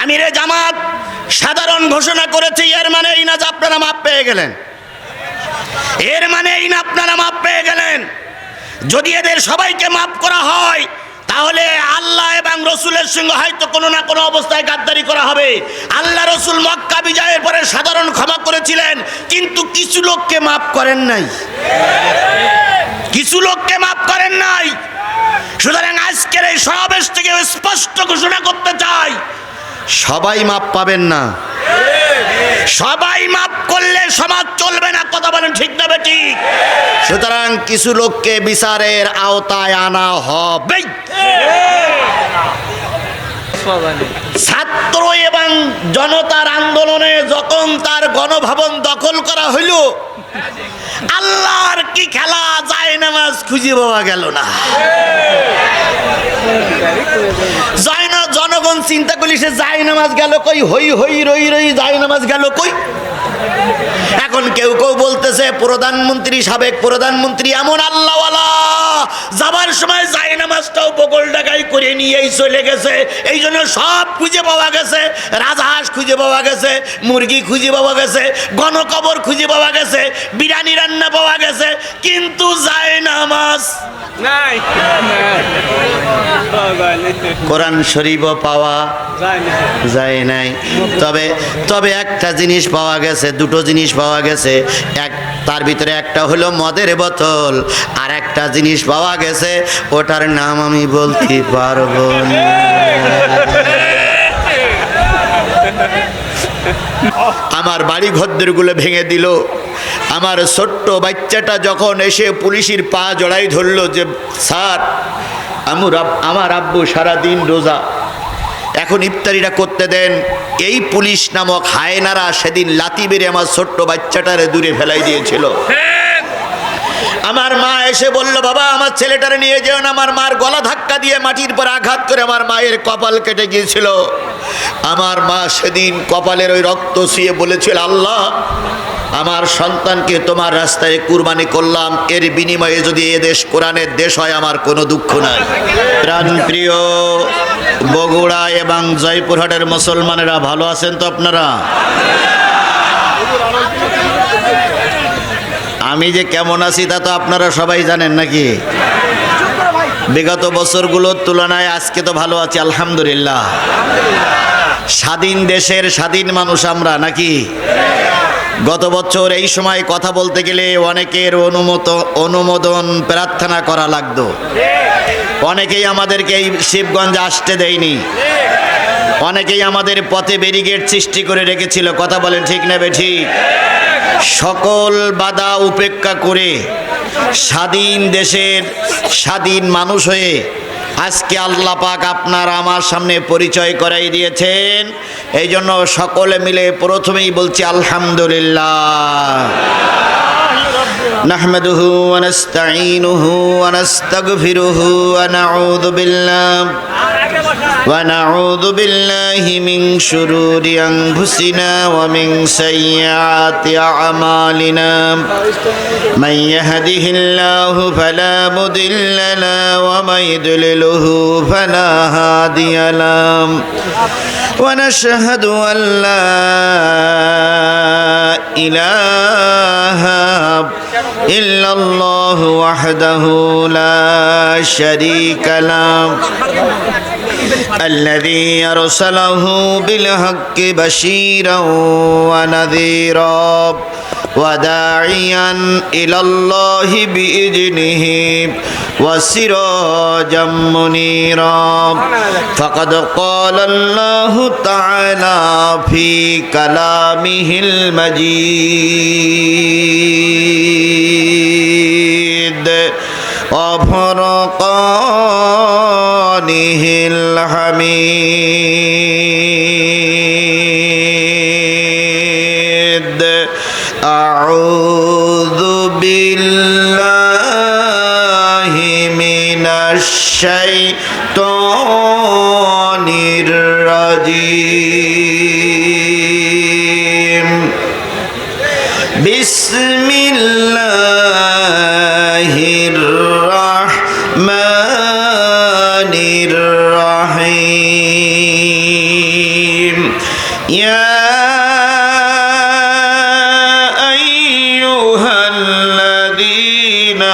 আমিরে জামাত সাধারণ ঘোষণা করেছে, এর মানে এই না যে আপনারা মাপ পেয়ে গেলেন, এর মানে এই না আপনারা মাপ পেয়ে গেলেন। যদি এদের সবাইকে মাফ করা হয় তাহলে আল্লাহ এবং রসুলের সঙ্গে হয়তো কোনো না কোনো অবস্থায় গাদ্দারি করা হবে। আল্লাহ রসুল মক্কা বিজয়ের পরে সাধারণ ক্ষমা করেছিলেন, কিন্তু কিছু লোককে মাফ করেন নাই, কিছু লোককে মাফ করেন নাই। সুতরাং আজকের এই সমাবেশ থেকে স্পষ্ট ঘোষণা করতে চাই, সবাই মাপ পাবেন না, সবাই মাপ করলে সমাজ চলবে না। কথা বলেন ঠিক না ঠিক? সুতরাং কিছু লোককে বিচারের আওতায় আনা হবে। ছাত্র এবং জনতার আন্দোলনে যখন তার গণভবন দখল করা হইল, আল্লাহর কি খেলা, যায় নামাজ খুঁজে পাওয়া গেল না। জনগণ চিন্তা করলি সে যায় নামাজ গেল কই, হই হই রই রই যায় নামাজ গেল কই। এখন কেউ কেউ বলতেছে প্রধানমন্ত্রী, সাবেক প্রধানমন্ত্রী এমন আল্লাহওয়ালা, যাবার সময় যায় নামাজটাও বগল ডাকাই করে নিয়েই চলে গেছে, এই জন্য সব খুঁজে পাওয়া গেছে। রাজহাঁস খুঁজে পাওয়া গেছে, মুরগি খুঁজে পাওয়া গেছে, গণকবর খুঁজে পাওয়া গেছে, বিরিয়ানি রান্না পাওয়া গেছে, কিন্তু যায় নামাজ নাই। কোরআন শরীফও পাওয়া যায় নাই। তবে একটা জিনিস পাওয়া গেছে, দুটো জিনিস পাওয়া গেছে। তার ভিতরে একটা হলো মদের বোতল, আর একটা জিনিস পাওয়া গেছে, ওটার নাম আমি বলতে পারবো না। আমার বাড়ি ঘরদরগুলো ভেঙে দিল। আমার ছোট্ট বাচ্চাটা যখন এসে পুলিশের পা জড়াই ধরলো যে স্যার, আমার আব্বু সারাদিন রোজা, এখন ইফতারিটা করতে দেন, এই পুলিশ নামক হায়নারা সেদিন লাথি মেরে আমার ছোট্ট বাচ্চাটারে দূরে ফেলাই দিয়েছিল। আমার মা এসে বলল, বাবা আমার ছেলেটারে নিয়ে যেও না। আমার মার গলা ধাক্কা দিয়ে মাটির পর আঘাত করে আমার মায়ের কপাল কেটে গিয়েছিল। আমার মা সেদিন কপালের ওই রক্ত ছুঁয়ে বলেছিল, আল্লাহ আমার সন্তানকে তোমার রাস্তায় কুরবানি করলাম, এর বিনিময়ে যদি এ দেশ কোরআনের দেশ হয় আমার কোনো দুঃখ নাই। প্রাণপ্রিয় বগুড়া এবং জয়পুরহাটের মুসলমানেরা ভালো আছেন তো আপনারা? আমি যে কেমন আছি তা তো আপনারা সবাই জানেন নাকি? বিগত বছরগুলোর তুলনায় আজকে তো ভালো আছি আলহামদুলিল্লাহ। স্বাধীন দেশের স্বাধীন মানুষ আমরা নাকি? গত বছর এই সময় কথা বলতে গেলে অনেকের অনুমোদন প্রার্থনা করা লাগতো। অনেকেই আমাদেরকে এই শিবগঞ্জে আসতে দেয়নি, অনেকেই আমাদের পথে ব্যারিকেড সৃষ্টি করে রেখেছিল। কথা বলেন ঠিক না বেঠিক? সকল বাধা উপেক্ষা করে স্বাধীন দেশের স্বাধীন মানুষ হয়ে আজকে আল্লাহ পাক আপনার আমার সামনে পরিচয় করাই দিয়েছেন। এই জন্য সকলে মিলে প্রথমেই বলছি আলহামদুলিল্লাহ। নাহমাদুহু ওয়া নাস্তাঈনুহু ওয়া নাস্তাগফিরুহু ওয়া নাউযু বিল্লাহি মিন শুরুরি আনফুসিনা ওয়া মিন সাইয়্যাতি আ'মালিনা। মান ইয়াহদিহিল্লাহু ফালা মুদিল্লা লাহু ওয়া মান ইউদ্লিলহু ফালা হাদিয়া লাহু। ওয়া নাশহাদু আল লা ইলাহা ইল্লাল্লাহু ওয়াহদাহু লা শারীকা লাহু الذي أرسله بالحق بشيرا ونذيرا وداعيا إلى الله بإذنه وسراجا منيرا. فقد قال الله تعالى في كلامه المجيد وفرقانه الحميد. أعوذ بالله من الشيطان الرجيم. بسم الله الرحمن الرحيم. ইয়া আইয়ুহাল্লাযীনা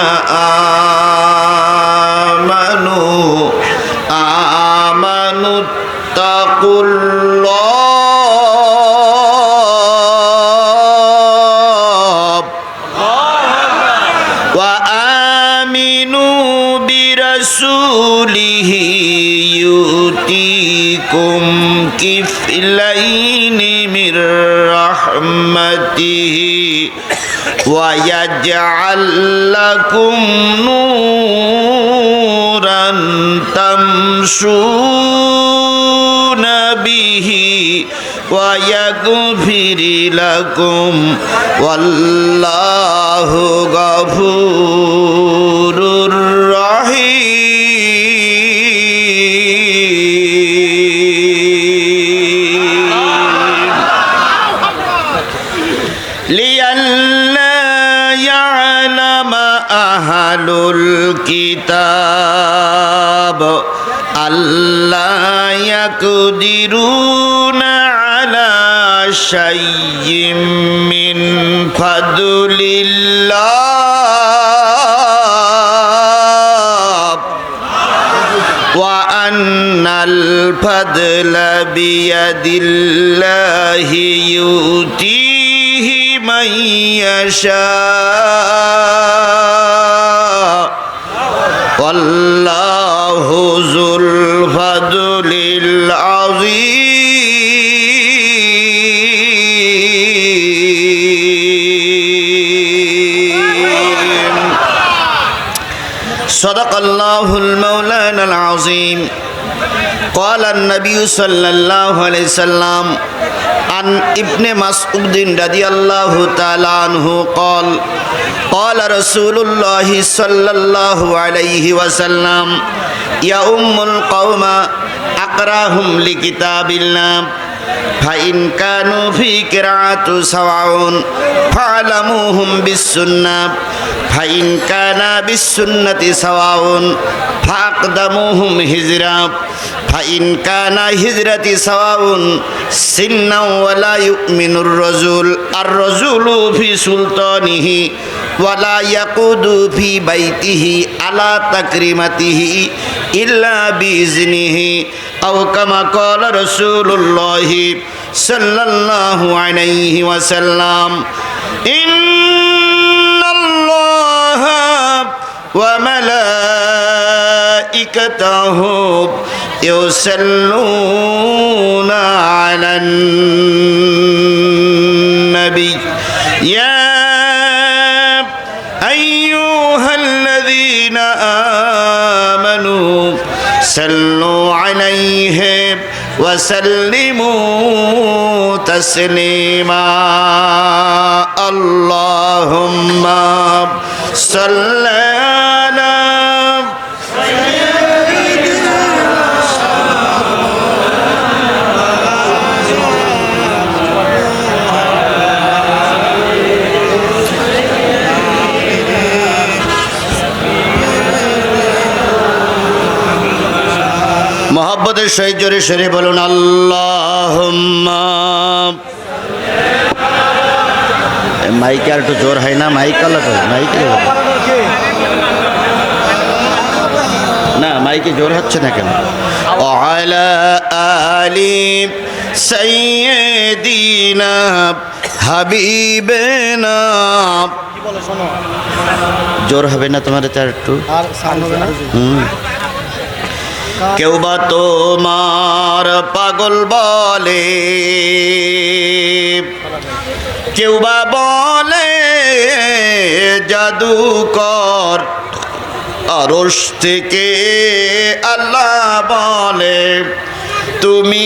আমানুত্তাকুল্লাহ ওয়া আমিনু বিরাসূলিহি ইউতিকুম কিফলাইনি মির রাহমাতিহি ওয়া ইয়াজআল লাকুম নূরান তামশুনা বিহি ওয়া ইয়াগফির লাকুম ওয়াল্লাহু গফুরুর রহিম। লিয়াল্লা ইয়ালামা আহলুল কিতাব আল্লা ইয়াকদিরুনা আলা শাইয়্যিম মিন ফাদলিল্লাহ ওয়া আন্নাল ফাদলা বিয়াদিল্লাহি ইউতিহি মান ইয়াশা ওয়াল্লাহু যুল ফাদলিল আযীম। সাদাকাল্লাহুল মাওলানাল আযীম। قال النبي صلى الله عليه وسلم عن ابن مسعود رضي الله تعالى عنه قال قال رسول الله صلى الله عليه وسلم يا القوم أقراهم لكتاب الله فإن كانوا في قراءة سواء فعلموهم بالسنة فإن كان بالسنة سواء فأقدموهم هجرا فإن كان هجرة سواء سنا ولا يؤمن الرجل في سلطانه ولا يقود في بيته على تكريمته إلا بإذنه أو كما قال رسول الله صلى الله عليه وسلم إن الله وملائكته يصلون على النبي يا أيها الذين آمنوا صلوا عليه وسلموا تسليما اللهم صل على মোহাব্বতের সহিত জোরে সরে বলুন আল্লাহুম্মা। মাইকে আর একটু জোর হয় না? মাইক আলাদা মাইকে না, মাইকে জোর হচ্ছে না কেন? ওয়ালা আলি সাইয়্যিদিনা হাবিবিনা। জোর হবে না তোমার? তার একটু কেউ বা তোমার পাগল বলে, কেউ বা বলে জাদুকর, আরশ থেকে আল্লাহ বলে তুমি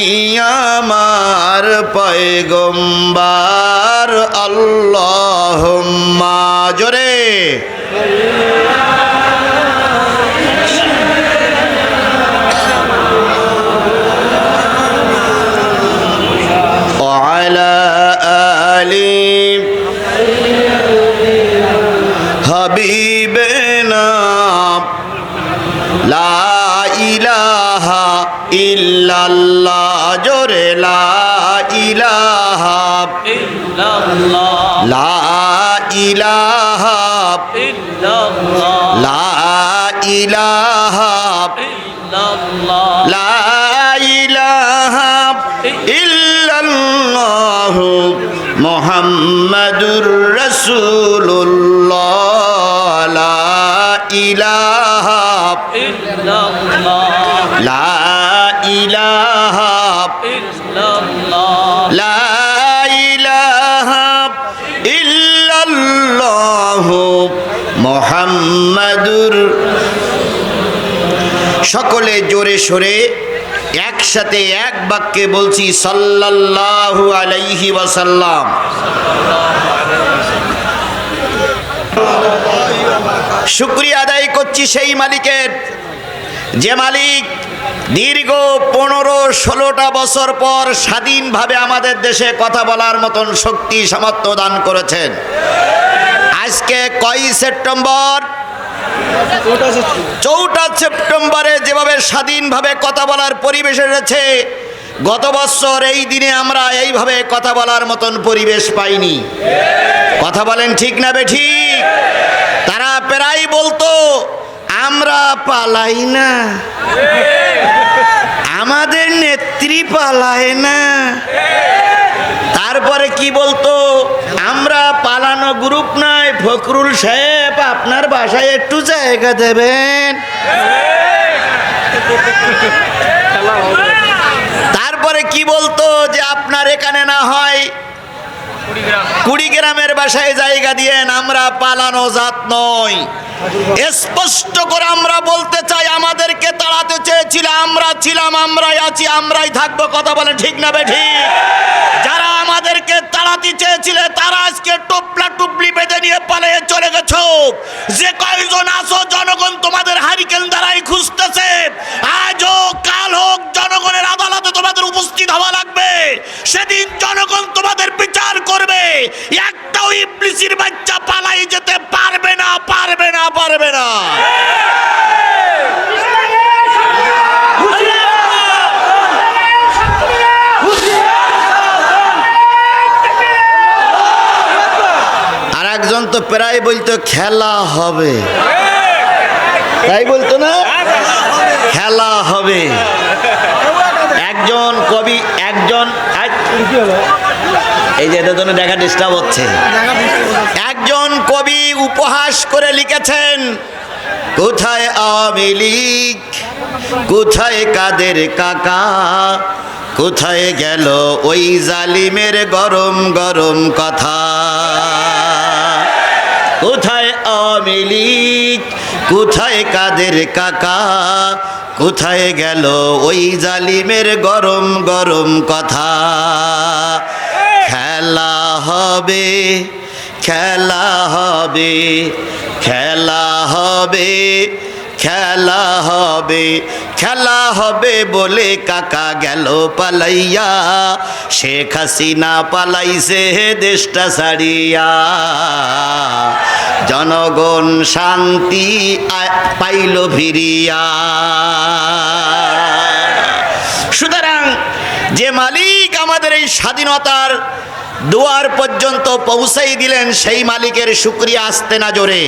আমার পয়গম্বর। আল্লাহুম্মা জোরে وعلى آل حبيبنا لا إله إلا الله جور জোরে লা ইলাহা ইল্লাল্লাহ লা ইলাহা ইল্লাল্লাহ লা ইলাহা ইল্লাল্লাহ লা ইলাহা ইল্লাল্লাহ মুহাম্মাদুর রাসূলুল্লাহ লা ইলাহা ইল্লাল্লাহ লা ইলাহা ইল্লাল্লাহ লা ইলাহা ইল্লাল্লাহ মুহাম্মাদুর। সকলে জোরে সোরে একসাথে এক বাক্যে বলছি সাল্লাল্লাহু আলাইহি ওয়াসাল্লাম। শুকরিয়া আদায় করছি সেই মালিকের, যে মালিক দীর্ঘ 15-16টা বছর পর স্বাধীনভাবে আমাদের দেশে কথা বলার মতন শক্তি সামর্থ্য দান করেছেন। আজকে কয় সেপ্টেম্বর? 4 সেপ্টেম্বরে যেভাবে স্বাধীনভাবে কথা বলার পরিবেশ এসেছে, গত বছর এই দিনে আমরা এইভাবে কথা বলার মতন পরিবেশ পাইনি। কথা বলেন ঠিক না বেঠিক? তারা প্রায় বলতো আমরা পালাই না, আমাদের নেত্রী পালায় না। তারপরে কি বলতো, আমরা পালানো গ্রুপ নয়, ফখরুল সাহেব আপনার বাসায় একটু জায়গা দেবেন। তারপরে কি বলতো যে আপনার এখানে না হয় কুড়িগ্রামের বাসায় জায়গা দিয়েন, আমরা পালানো জাত নই। স্পষ্ট করে আমরা বলতে চাই, আমাদেরকে তাড়াতে চেয়েছিল, আমরা ছিলাম, আমরাই আছি, আমরাই থাকবো। কথা বলেন ঠিক না বেঠিক? যারা আমাদেরকে তাড়াতে চেয়েছিল তারা আজকে টুপলা টুপলি বেঁধে নিয়ে পালিয়ে চলে গেছো। যে কয়জন আছো জনগণ তোমাদের হারিকেন দ্বারাই খুঁজতেছে। আজ হোক কাল হোক জনগণের আদালতে তোমাদের উপস্থিত হওয়া লাগবে। সেদিন জনগণ তোমাদের বিচার করবে। একটাও ইবলিসের বাচ্চা পালাই যেতে পারবে না, পারবে না, পারবে না। আর একজন তো প্রায় বলতো খেলা হবে, তাই বলতো না? খেলা হবে। একজন কবি, এই যে এটার জন্য দেখা ডিস্টার্ব হচ্ছে। একজন কবি উপহাস করে লিখেছেন, কোথায় আওয়ামী লীগ, কোথায় কাদের কাকা, কোথায় গেল ওই জালিমের গরম গরম কথা। কোথায় আওয়ামী লীগ, কোথায় কাদের কাকা, কোথায় গেল ওই জালিমের গরম গরম কথা। খেলা হবে, খেলা হবে, খেলা হবে, খেলা হবে, খেলা হবে বলে কাকা গেল পালাইয়া। শেখ হাসিনা পালাইছে দেশটা ছাড়িয়া। জনগণ শান্তি পাইল ফিরিয়া। সুতরাং যে মালিক আমাদের এই স্বাধীনতার দুয়ার পর্যন্ত পৌঁছাই দিলেন, সেই মালিকের শুকরিয়া আসতে না জোরে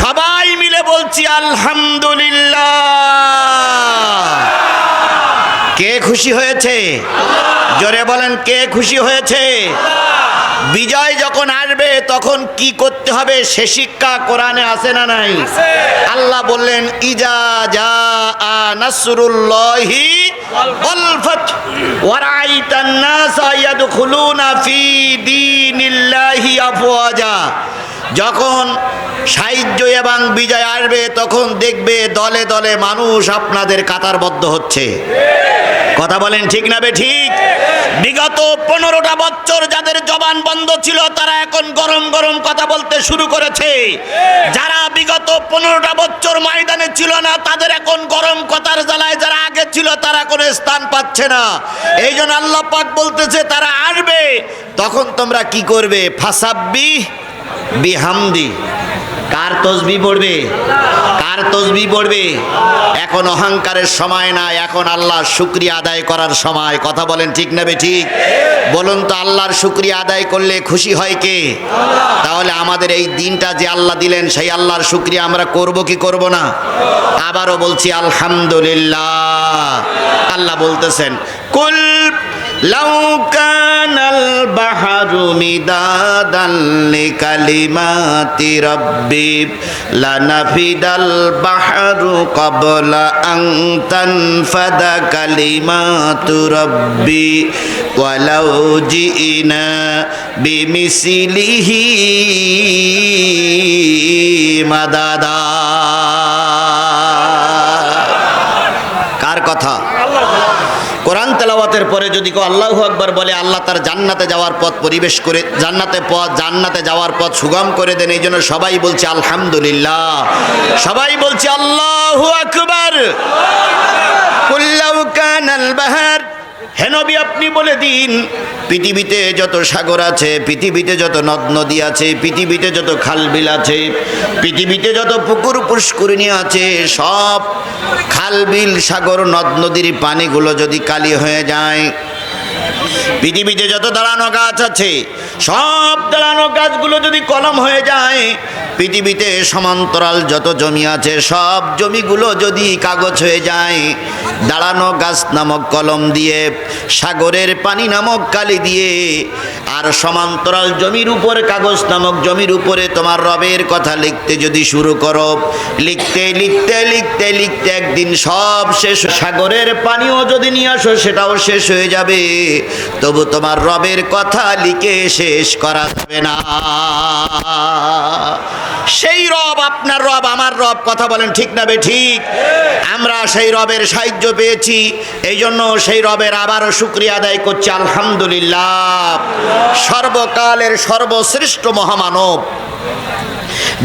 সবাই মিলে বলছি আলহামদুলিল্লাহ। কে খুশি হয়েছে? জোরে বলেন, কে খুশি হয়েছে? বিজয় যখন আসবে তখন কি করতে হবে সে শিক্ষা কোরআনে আছে না নাই? আল্লাহ বললেন, ইজা জা নাসরুল্লাহি ওয়াল ফাত ওয়া রাআইতান নাসা ইয়াদখুলুনা ফি দীনিল্লাহি আফওয়াজা। যখন সাহায্য এবং বিজয় আসবে তখন দেখবে দলে দলে মানুষ আপনাদের কাতারবদ্ধ হচ্ছে। কথা বলেন ঠিক না বেঠিক? বিগত 15টা বছর যাদের জবান বন্ধ ছিল তারা এখন গরম গরম কথা বলতে শুরু করেছে। যারা বিগত 15টা বছর ময়দানে ছিল না তাদের এখন গরম কথার জ্বালায় যারা আগে ছিল তারা কোনো স্থান পাচ্ছে না। এই জন্য আল্লাহ পাক বলতেছে তারা আসবে, তখন তোমরা কি করবে? ফাসাব্বি বিহামদি। কার তসবিহ পড়বে? কার তসবিহ পড়বে? এখন অহংকারের সময় না, এখন আল্লাহর শুকরিয়া আদায় করার সময়। কথা বলেন ঠিক না ঠিক? বলুন তো, আল্লাহর শুকরিয়া আদায় করলে খুশি হয় কে? তাহলে আমাদের এই দিনটা যে আল্লাহ দিলেন, সেই আল্লাহর শুকরিয়া আমরা করব কি করব না? আবারও বলছি আলহামদুলিল্লাহ। আল্লাহ বলতেছেন, কুল লাউ কানাল বাহরু মিদাদান লিকালিমাতি রাব্বি লানাফিদাল বাহরু ক্বাবলা আন তানফাদা কালিমাতু রাব্বি ওয়ালাউ জিনা বিমিসলিহি মাদাদা। কার কথা? কোরআন তেলাওয়াতের পরে যদি কেউ আল্লাহু আকবার বলে, আল্লাহ তার জান্নাতে যাওয়ার পথ পরিবেশ করে, জান্নাতে যাওয়ার পথ সুগম করে দেন। এই জন্য সবাই বলছে আলহামদুলিল্লাহ, সবাই বলছে আল্লাহু আকবার। কুল্লাউ কানাল বাহার, হে নবী আপনি বলে দিন, পৃথিবীতে যত সাগর আছে, পৃথিবীতে যত নদ নদী আছে, পৃথিবীতে যত খাল বিল আছে, পৃথিবীতে যত পুকুর পুষ্করিণী আছে, সব খাল বিল সাগর নদ নদীর পানিগুলো যদি কালি হয়ে যায়, পৃথিবীতে যত দাঁড়ানো গাছ আছে, সব দাঁড়ানো গাছগুলো যদি কলম হয়ে যায়, পৃথিবীতে সমান্তরাল যত জমি আছে, সব জমিগুলো যদি কাগজ হয়ে যায়, দাঁড়ানো গাছ নামক কলম দিয়ে, সাগরের পানি নামক কালি দিয়ে, আর সমান্তরাল জমির উপরে কাগজ নামক জমির উপরে তোমার রবের কথা লিখতে যদি শুরু করো, লিখতে লিখতে লিখতে লিখতে একদিন সব শেষ। সাগরের পানিও যদি নিয়ে আসো, সেটাও শেষ হয়ে যাবে, তবু তোমার রবের কথা লিখে শেষ করা যাবে না। সেই রব আপনার রব, আমার রব। কথা বলেন ঠিক না ঠিক? আমরা সেই রবের সাহায্য পেয়েছি, এই জন্য সেই রবের আবারও শুকরিয়া আদায় করছি আলহামদুলিল্লাহ। সর্বকালের সর্বশ্রেষ্ঠ মহামানব,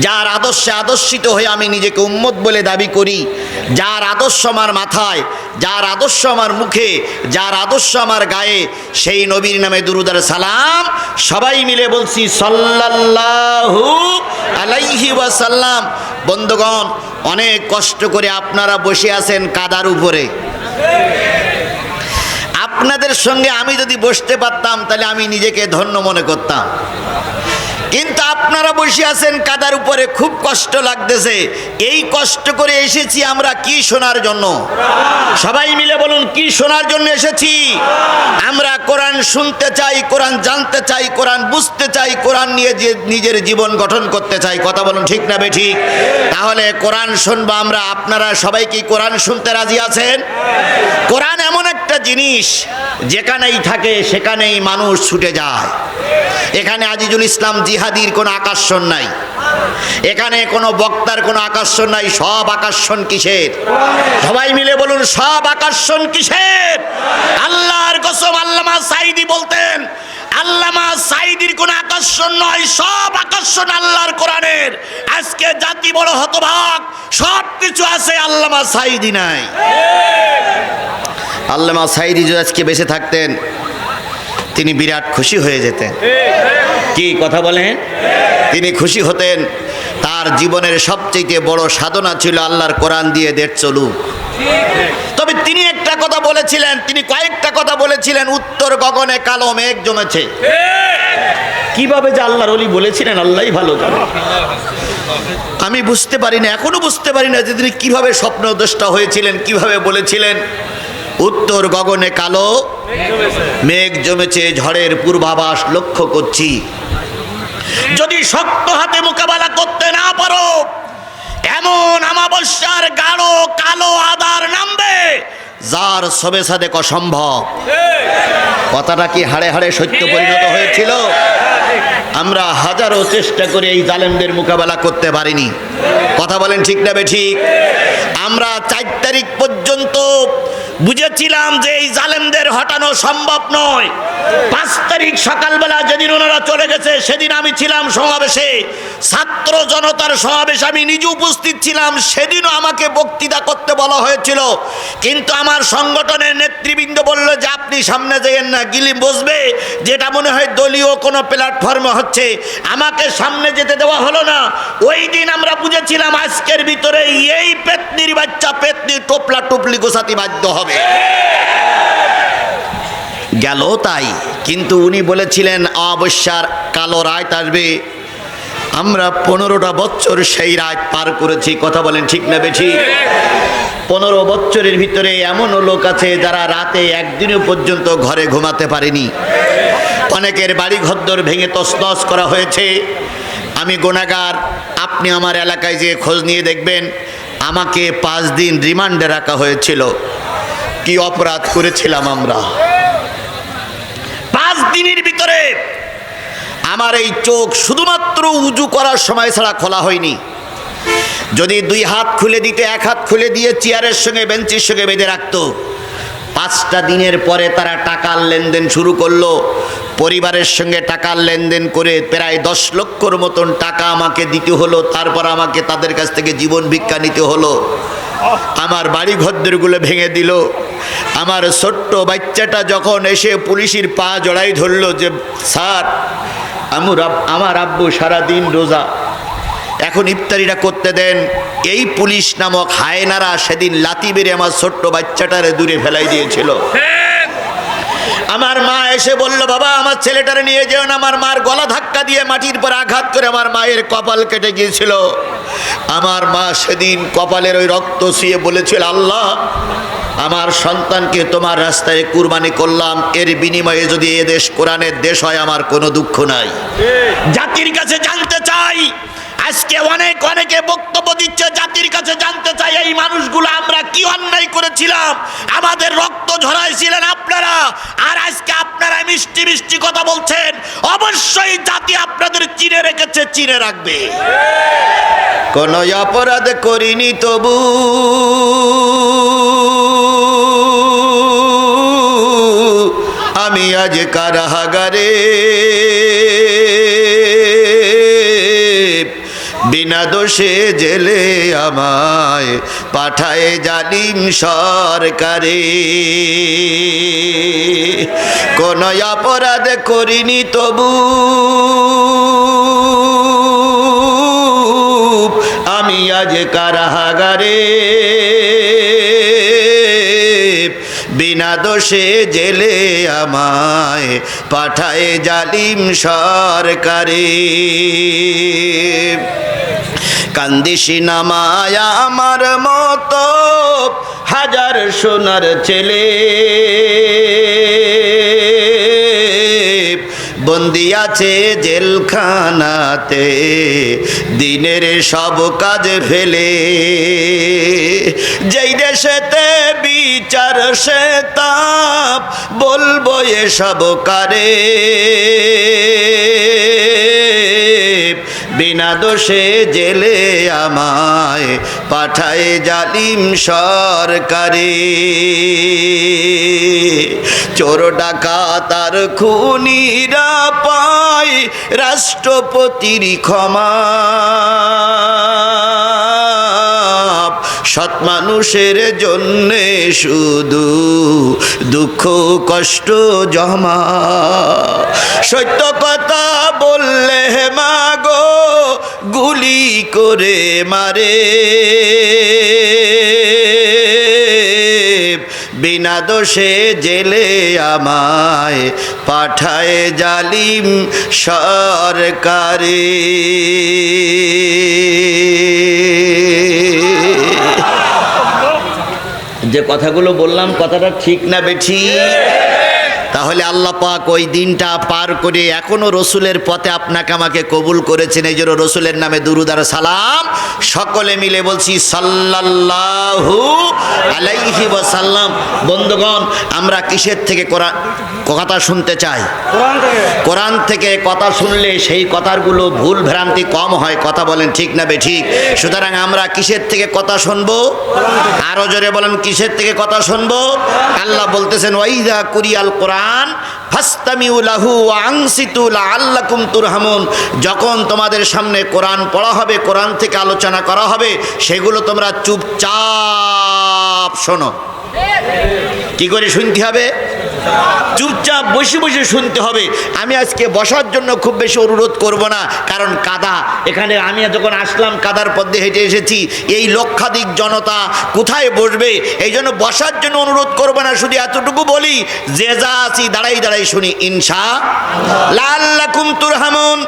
যার আদর্শে আদর্শিত হয়ে আমি নিজেকে উম্মত বলে দাবি করি, যার আদর্শ আমার মাথায়, যার আদর্শ আমার মুখে, যার আদর্শ আমার গায়ে, সেই নবীর নামে দুরূদ আর সালাম সবাই মিলে বলছি সাল্লাল্লাহু আলাইহি ওয়াসাল্লাম। বন্ধুগণ, অনেক কষ্ট করে আপনারা বসে আছেন কাদার উপরে। আপনাদের সঙ্গে আমি যদি বসতে পারতাম, তাহলে আমি নিজেকে ধন্য মনে করতাম। কিন্তু আপনারা বসে আছেন কাদার উপরে, খুব কষ্ট লাগতেছে। এই কষ্ট করে এসেছি আমরা কি শোনার জন্য? সবাই মিলে বলুন, কি শোনার জন্য এসেছি? আমরা কোরআন শুনতে চাই, কোরআন জানতে চাই, কোরআন বুঝতে চাই, কোরআন নিয়ে যে নিজের জীবন গঠন করতে চাই। কথা বলুন ঠিক না ঠিক? তাহলে কোরআন শুনবো আমরা। আপনারা সবাই কি কোরআন শুনতে রাজি আছেন? কোরআন এমন একটা জিনিস, যেখানেই থাকে সেখানেই মানুষ ছুটে যায়। এখানে আজিজুল ইসলাম জিহাদির কোনো আকর্ষণ নাই, এখানে কোনো বক্তার কোনো আকর্ষণ নাই। সব আকর্ষণ কিসের? সবাই মিলে বলুন, সব আকর্ষণ কিসের? আল্লাহর কসম, আল্লামা সাঈদী বলতেন, আল্লামা সাঈদীর কোনো আকর্ষণ নয়, সব আকর্ষণ আল্লাহর কোরআনের। আজকে জাতি বড় হতভাগ, সব কিছু আছে, আল্লামা সাঈদী নাই। আল্লামা সাঈদী যদি আজকে বেঁচে থাকতেন, তিনি বিরাট খুশি হয়ে যেতেন। কি কথা বলেন? তিনি খুশি হতেন। তার জীবনের সবচেয়ে বড় সাধনা ছিল আল্লাহর কোরআন দিয়ে দেশ চলুক। তবে তিনি একটা কথা বলেছিলেন, তিনি কয়েকটা কথা বলেছিলেন। উত্তর গগনে কালো মেঘ জমেছে। কিভাবে যে আল্লাহর ওলি বলেছিলেন, আল্লাহই ভালো জানে। আমি বুঝতে পারি না, এখনো বুঝতে পারি না যে তিনি কিভাবে স্বপ্নদ্রষ্টা হয়েছিলেন, কিভাবে বলেছিলেন উত্তর গগনে কালো মেঘ জমেছে, ঝড়ের পূর্বাভাস লক্ষ্য করছি। যদি শক্ত হাতে মোকাবেলা করতে না পারো, এমন আমাবস্যার গাঢ় কালো আধার নামবে, যার সবে সাদেক অসম্ভব। কথাটা কি হাড়ে হাড়ে সত্য পরিণত হয়েছিল? আমরা হাজারো চেষ্টা করে এই জালেমদের মোকাবেলা করতে পারিনি। কথা বলেন ঠিক না ঠিক? আমরা 4 তারিখ পর্যন্ত বুঝেছিলাম যে এই জালেমদের হঠাৎ কাটানো সম্ভব নয়। 5 তারিখ সকালবেলা যেদিন ওনারা চলে গেছে সেদিন আমি ছিলাম সমাবেশে, ছাত্র জনতার সমাবেশে আমি নিজে উপস্থিত ছিলাম। সেদিনও আমাকে বক্তৃতা করতে বলা হয়েছিল, কিন্তু আমার সংগঠনের নেতৃবৃন্দ বলল যে আপনি সামনে যাইয়েন না, গিলি বসবে, যেটা মনে হয় দলীয় কোনো প্ল্যাটফর্মে হচ্ছে। আমাকে সামনে যেতে দেওয়া হলো না। ওই দিন আমরা বুঝেছিলাম আজকের ভিতরে এই পেতনির বাচ্চা পেতনি টোপলা টুপলি গোছাতে বাধ্য হবে। গেল তাই, কিন্তু উনি বলেছিলেন অবশ্যই কালো রাত আসবে। আমরা 15টা বছর সেই রাত পার করেছি। কথা বলেন ঠিক না বেঠি? 15 বছরের ভিতরে এমনও লোক আছে যারা রাতে একদিনও পর্যন্ত ঘরে ঘুমাতে পারেনি। অনেকের বাড়ি ঘরদোর ভেঙে তছনছ করা হয়েছে। আমি গুনাহগার, আপনি আমার এলাকায় যেয়ে খোঁজ নিয়ে দেখবেন, আমাকে 5 দিন রিমান্ডে রাখা হয়েছিল। কি অপরাধ করেছিলাম আমরা? 5 দিনের ভিতরে আমার এই চোখ শুধুমাত্র উজু করার সময় ছাড়া খোলা হয়নি। যদি 2 হাত খুলে দিতে, 1 হাত খুলে দিয়ে চেয়ারের সঙ্গে বেঞ্চের সঙ্গে বেঁধে রাখতো। 5টা দিনের পরে তারা টাকার লেনদেন শুরু করলো। পরিবারের সঙ্গে টাকার লেনদেন করে প্রায় 10 লক্ষর মতন টাকা আমাকে দিতে হলো। তারপর আমাকে তাদের কাছ থেকে জীবন ভিক্ষা নিতে হলো। আমার বাড়ি ঘরদোরগুলো ভেঙে দিল। আমার ছোট্ট বাচ্চাটা যখন এসে পুলিশের পা জড়াই ধরলো যে স্যার, আমার আব্বু সারাদিন রোজা, এখন ইফতারিটা করতে দেন, এই পুলিশ নামক হায়নারা সেদিন লাথি মেরে আমার ছোট্ট বাচ্চাটারে দূরে ফেলাই দিয়েছিল। আমার মা এসে বলল, বাবা আমার ছেলেটারে নিয়ে যেও না। আমার মার গলা ধাক্কা দিয়ে মাটির পর আঘাত করে আমার মায়ের কপাল কেটে গিয়েছিল। আমার মা সেদিন কপালের ওই রক্ত ছুঁয়ে বলেছিল, আল্লাহ আমার সন্তানকে তোমার রাস্তায় কুরবানি করলাম, এর বিনিময়ে যদি এ দেশ কোরআনের দেশ হয় আমার কোনো দুঃখ নাই। জাতির কাছে জানতে চাই, আজকে অনেকে বক্তব্য দিচ্ছে, জাতির কাছে জানতে চাই এই মানুষগুলো আমরা কি অন্যায় করেছিলাম? আমাদের রক্ত ঝরাইছিলেন আপনারা, আর আজকে আপনারা মিষ্টি মিষ্টি কথা বলছেন। অবশ্যই জাতি আপনাদের চিনে রেখেছে, চিনে রাখবে। কোনো অপরাধ করিনি তবু আমি আজ কারাগারে, বিনা দোষে জেলে আমায় পাঠায় জালিম সরকারে। কোন অপরাধ করিনি তবু আমি আজ কারাগারে, বিনা দোষে জেলে আমায় পাঠায় জালিম সরকারে। কান্দিসি নামায় আমার মতো হাজার সোনার ছেলে, বন্দি আছে জেলখানাতে দিনের সব কাজ ফেলে। যেই দেশেতে বিচার সে তাপ বলবো এসব কারে, বিনা দোষে জেলে আমায় পাঠায় জালিম সরকারে। চোর ডাকাত আর খুনিরা পায় রাষ্ট্রপতির ক্ষমা, সৎ মানুষের জন্যে শুধু দুঃখ কষ্ট জমা। সত্য কথা বললে মাগো গুলি করে মারে, বিনা দোষে জেলে আমায় পাঠায় জালিম সরকারে। যে কথাগুলো বললাম কথাটা ঠিক না বেঠি? তাহলে আল্লাহ পাক ওই দিনটা পার করে এখনো রসুলের পথে আপনাকে আমাকে কবুল করেছেন। এই জন্য রসুলের নামে দুরুদ আর সালাম সকলে মিলে বলছি সাল্লাল্লাহু আলাইহি ওয়াসাল্লাম। বন্ধুগণ, আমরা কিসের থেকে কথা শুনতে চাই? কোরআন থেকে কথা শুনলে সেই কথাগুলো ভুল ভ্রান্তি কম হয়। কথা বলেন ঠিক না বেঠিক? সুতরাং আমরা কিসের থেকে কথা শুনবো? আরো জোরে বলেন, কিসের থেকে কথা শুনবো? আল্লাহ বলতেছেন ওয়াইদা কুরিয়াল কোরআন ফাসতামিউ লাহু ওয়া আনসিতু লাআল্লাকুম তুরহামুন। যখন তোমাদের সামনে কোরআন পড়া হবে, কোরআন থেকে আলোচনা করা হবে, সেগুলো তোমরা চুপচাপ শোনো। কি করে শুনতে হবে? চুপচাপ বসে বসে শুনতে হবে। আমি আজকে বসার জন্য খুব বেশি অনুরোধ করব না, কারণ কাদা। এখানে আমি যখন আসলাম কাদার পথে হেঁটে এসেছি, এই লক্ষাধিক জনতা কোথায় বসবে? এই জন্য বসার জন্য অনুরোধ করব না, শুধু এতটুকু বলি যে যা আছি দাঁড়াই দাঁড়াই শুনি ইনশাআল্লাহ লাআল্লাকুম তুরহামুন।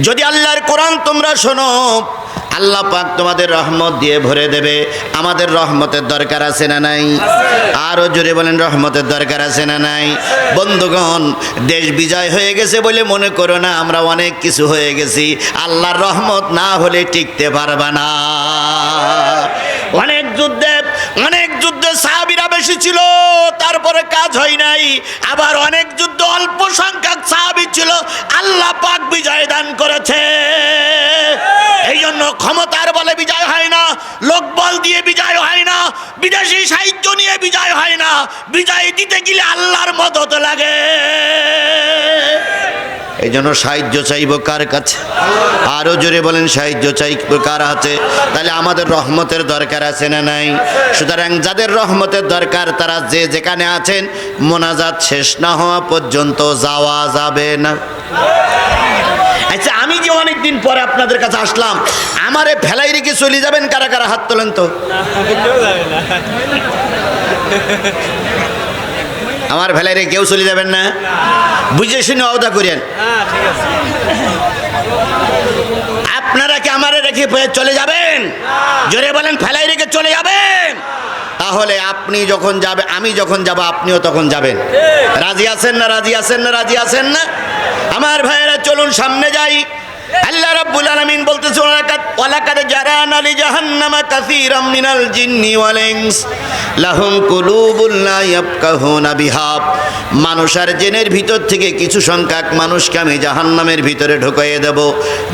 যদি আল্লাহর কোরআন তোমরা শোনো, আল্লাহ পাক তোমাদের রহমত দিয়ে ভরে দেবে। আমাদের রহমতের দরকার আছে না নাই? আরো জোরে বলেন, রহমতের দরকার আছে না নাই? বন্ধুগণ, দেশ বিজয় হয়ে গেছে বলে মনে করো না আমরা অনেক কিছু হয়ে গেছি। আল্লাহর রহমত না হলে টিকতে পারবা না। অনেক যুদ্ধে সাহাবীরা বেশি ছিল, তারপরে কাজ হয় নাই। আবার অনেক যুদ্ধ অল্প সংখ্যক সাহাবী ছিল, আল্লাহ পাক বিজয় দান করেছে। এই জন্য ক্ষমতার বলে বিজয় হয় না, লোকবল দিয়ে বিজয় হয় না, বিদেশি সাহায্য নিয়ে বিজয় হয় না। বিজয় দিতে গেলে আল্লাহর মদদ লাগে। এই জন্য সাহায্য চাইব কার কাছে? আরো জোরে বলেন, সাহায্য চাইব কার হাতে? তাহলে আমাদের রহমতের দরকার আছে না নাই? সুতরাং যাদের রহমতের দরকার তারা যে যেখানে আছেন, মোনাজাত শেষ না হওয়া পর্যন্ত যাওয়া যাবে না। আচ্ছা, আমি যে অনেকদিন পরে আপনাদের কাছে আসলাম, আমারে ফেলাই রেখে চলে যাবেন কারা কারা? হাত তোলেন তো। আমার ফেলাই রেখে কেউ চলে যাবেন না? বুঝে শুনে অবদা করেন। আপনারা কি আমারে রেখে চলে যাবেন? জোরে বলেন, ফেলাই রেখে চলে যাবেন? তাহলে আপনি যখন যাবে, আমি যখন যাব, আপনিও তখন যাবেন। রাজি আছেন না? রাজি আছেন না? রাজি আছেন না? আমার ভাইয়েরা চলুন সামনে যাই। আল্লাহ রাব্বুল আলামিন বলতেছে ওয়ালাকাদ জারানা লি জাহান্নামা কাসীরাম মিনাল জিন্নি ওয়াল ইনস লাহুম কুলুবুন লা ইয়াফকাহুনা বিহা। মানুষ আর জিনের ভিতর থেকে কিছু সংখ্যক মানুষকে আমি জাহান্নামের ভিতরে ঢুকিয়ে দেব।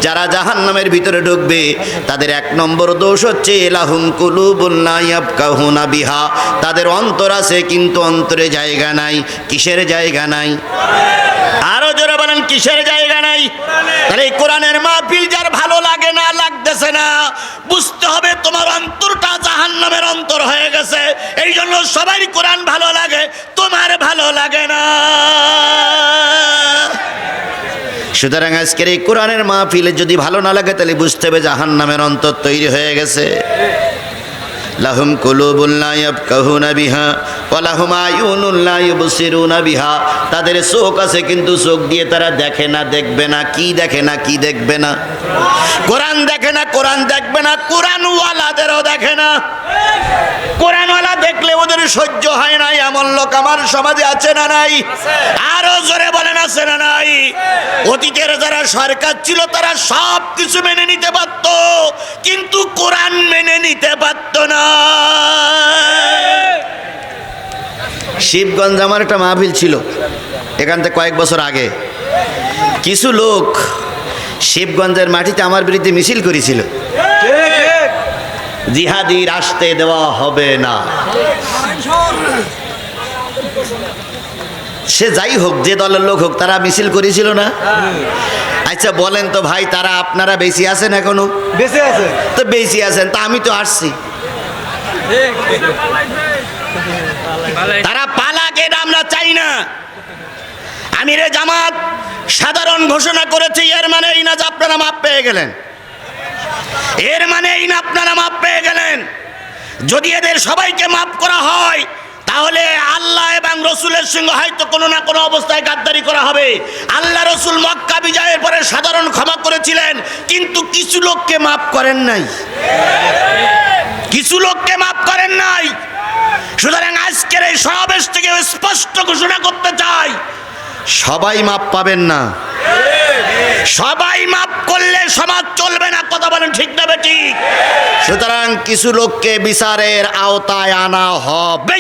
যারা জাহান্নামের ভিতরে ঢুকবে তাদের এক নম্বর দোষ হচ্ছে লাহুম কুলুবুন লা ইয়াফকাহুনা বিহা, তাদের অন্তর আছে কিন্তু অন্তরে জায়গা নাই। কিসের জায়গা নাই? আরো জোরে বলেন, কিসের জায়গা নাই? তাহলে এই কোরআনের মাহফিল যার ভালো লাগে না, লাগতেছে না, বুঝতে হবে তোমার অন্তরটা জাহান্নামের অন্তর হয়ে গেছে। এই জন্য সবারই কোরআন ভালো লাগে, তোমার ভালো লাগে না। সুতরাং আজকের এই কোরআনের মাহফিলে যদি ভালো না লাগে, তাহলে বুঝতে হবে জাহান্নামের অন্তর তৈরি হয়ে গেছে। লাহুম কুলুবুন লা ইয়াফকাহুনা বিহা ওয়া লাহুম আয়ুনুন লা ইউবসিরুনা বিহা। তাদের চোখ আছে কিন্তু চোখ দিয়ে তারা দেখে না, দেখবে না। কি দেখে না? কি দেখবে না? কোরআন দেখে না, কোরআন দেখবে না। কোরআনওয়ালাদেরও দেখে না। কোরআনওয়ালা দেখলে ওদের সহ্য হয় না। এমন লোক আমার সমাজে আছে না নাই? আরো জোরে বলেন, আছে না নাই? অতীতের যারা সরকার ছিল তারা সব কিছু মেনে নিতে পারত, কিন্তু কোরআন মেনে নিতে পারত না। শিবগঞ্জ আমার একটা মাহফিল ছিল, এখান থেকে কয়েক বছর আগে। কিছু লোক শিবগঞ্জের মাটিতে আমার বিরুদ্ধে মিছিল করেছিল, জিহাদির আসতে দেওয়া হবে না। সে যাই হোক, যে দলের লোক হোক, তারা মিছিল করেছিল না? আচ্ছা বলেন তো ভাই, তারা আপনারা বেশি আছেন এখনো? বেঁচে আছে তো, বেশি আছেন তা আমি তো আসছি। তারা পালাক, এটা আমরা চাই না। আমিরে জামাত সাধারণ ঘোষণা করেছে, এর মানে এই না যে আপনারা মাপ পেয়ে গেলেন। এর মানে এই না আপনারা মাপ পেয়ে গেলেন। যদি এদের সবাইকে মাপ করা হয়, তাহলে আল্লাহ এবং রসুলের সঙ্গে হয়তো কোনো না কোনো অবস্থায় গাদ্দারি করা হবে। আল্লাহ রসুল মক্কা বিজয়ের পরে সাধারণ ক্ষমা করেছিলেন, কিন্তু কিছু লোককে মাপ করেন নাই। কিছু লোককে মাপ করেন নাই। সুতরাং আজকের এই সমাবেশ থেকে স্পষ্ট ঘোষণা করতে চাই, সবাই মাপ পাবেন না। সবাই মাপ করলে সমাজ চলবে না, কথা বলেন ঠিক না ঠিক? সুতরাং কিছু লোককে বিচারের আওতায় আনা হবে।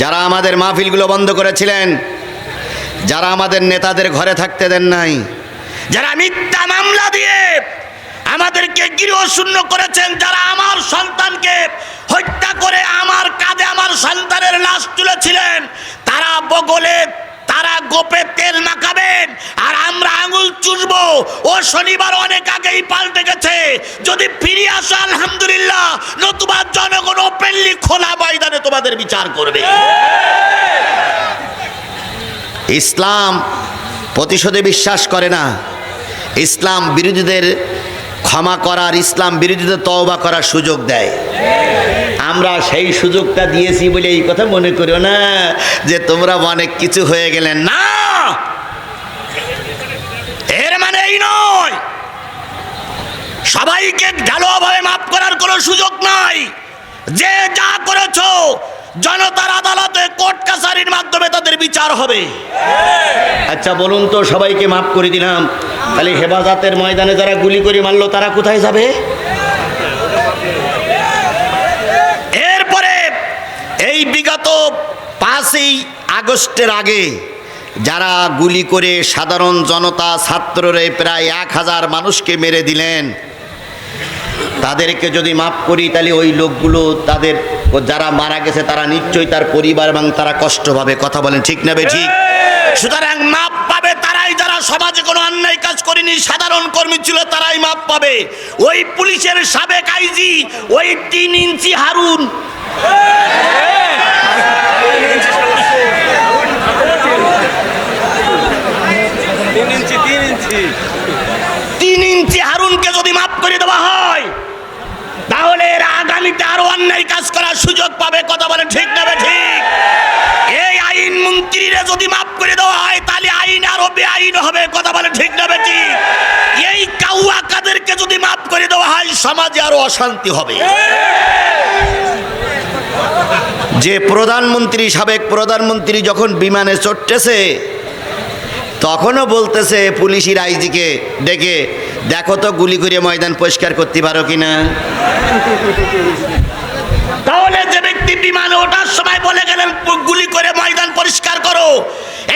যারা আমাদের মাহফিলগুলো বন্ধ করেছিলেন, যারা আমাদের নেতাদের ঘরে থাকতে দেন নাই, যারা মিথ্যা মামলা দিয়ে আমাদেরকে গৃহশূন্য করেছেন, যারা আমার সন্তানকে হত্যা করে আমার কাঁধে আমার সন্তানের লাশ তুলেছিলেন, তারা বগলে তারা গোপে তেল মাখাবেন আর আমরা আঙুল চুষবো। ও শনিবার অনেক আগেই পাল্টে গেছে। যদি ফিরে আসো আলহামদুলিল্লাহ, নতুবা জনগণ ওপেনলি খোলা ময়দানে তোমাদের বিচার করবে। ইসলাম প্রতিশোধে বিশ্বাস করে না। ইসলাম বিরোধীদের ক্ষমা করার, ইসলাম বিরোধীদের তওবা করার সুযোগ দেয়। আমরা সেই সুযোগটা দিয়েছি বলে এই কথা মনে করিও না যে তোমরা অনেক কিছু হয়ে গেলেন। না, এর মানে এই নয় সবাইকে ঢালুয়াভাবে মাফ করার কোনো সুযোগ নাই। যে যা করেছো জনতার আদালতে, কোর্ট কাছারির মাধ্যমে তাদের বিচার হবে। আচ্ছা বলুন তো, সবাইকে মাফ করে দিলাম, তাহলে হেফাজতের ময়দানে যারা গুলি করে মারলো তারা কোথায় যাবে? এরপরে এই বিগত 5ই আগস্টের আগে যারা গুলি করে সাধারণ জনতা, ছাত্ররে প্রায় 1000 মানুষকে মেরে দিলেন, তাদেরকে যদি মাফ করি তাহলে ওই লোকগুলো, তাদের যারা মারা গেছে তারা নিশ্চয়ই তার পরিবার এবং তারা কষ্ট পাবে। কথা বলেন ঠিক না ঠিক? সুতরাং মাপ পাবে তারাই যারা সমাজে কোনো অন্যায় কাজ করেনি, সাধারণ কর্মী ছিল, তারাই মাপ পাবে। ওই পুলিশের সাবেক আইজি, ওই 3 ইঞ্চি হারুন, 3 ইঞ্চি হারুনকে যদি মাফ করে দেওয়া হয় তাহলে এরা আগামীতে আরো অন্যায় কাজ করার সুযোগ পাবে। কথা বলে ঠিক না ঠিক? এই আইন মন্ত্রীরা যদি মাফ করে দেওয়া হয় তাহলে আইন আরো বেআইন হবে। কথা বলে ঠিক না ঠিক? এই কাউয়া কাদেরকে যদি মাফ করে দেওয়া হয় সমাজে আরো অশান্তি হবে। যে প্রধানমন্ত্রী, সাবেক প্রধানমন্ত্রী যখন বিমানে চড়তেছে তখনও বলতেছে পুলিশের আইজিকে ডেকে, দেখো তো গুলি করে ময়দান পরিষ্কার করতে পারো কিনা। তাহলে যে ব্যক্তি বিমানে ওঠার সময় বলে গেলেন গুলি করে ময়দান পরিষ্কার করো,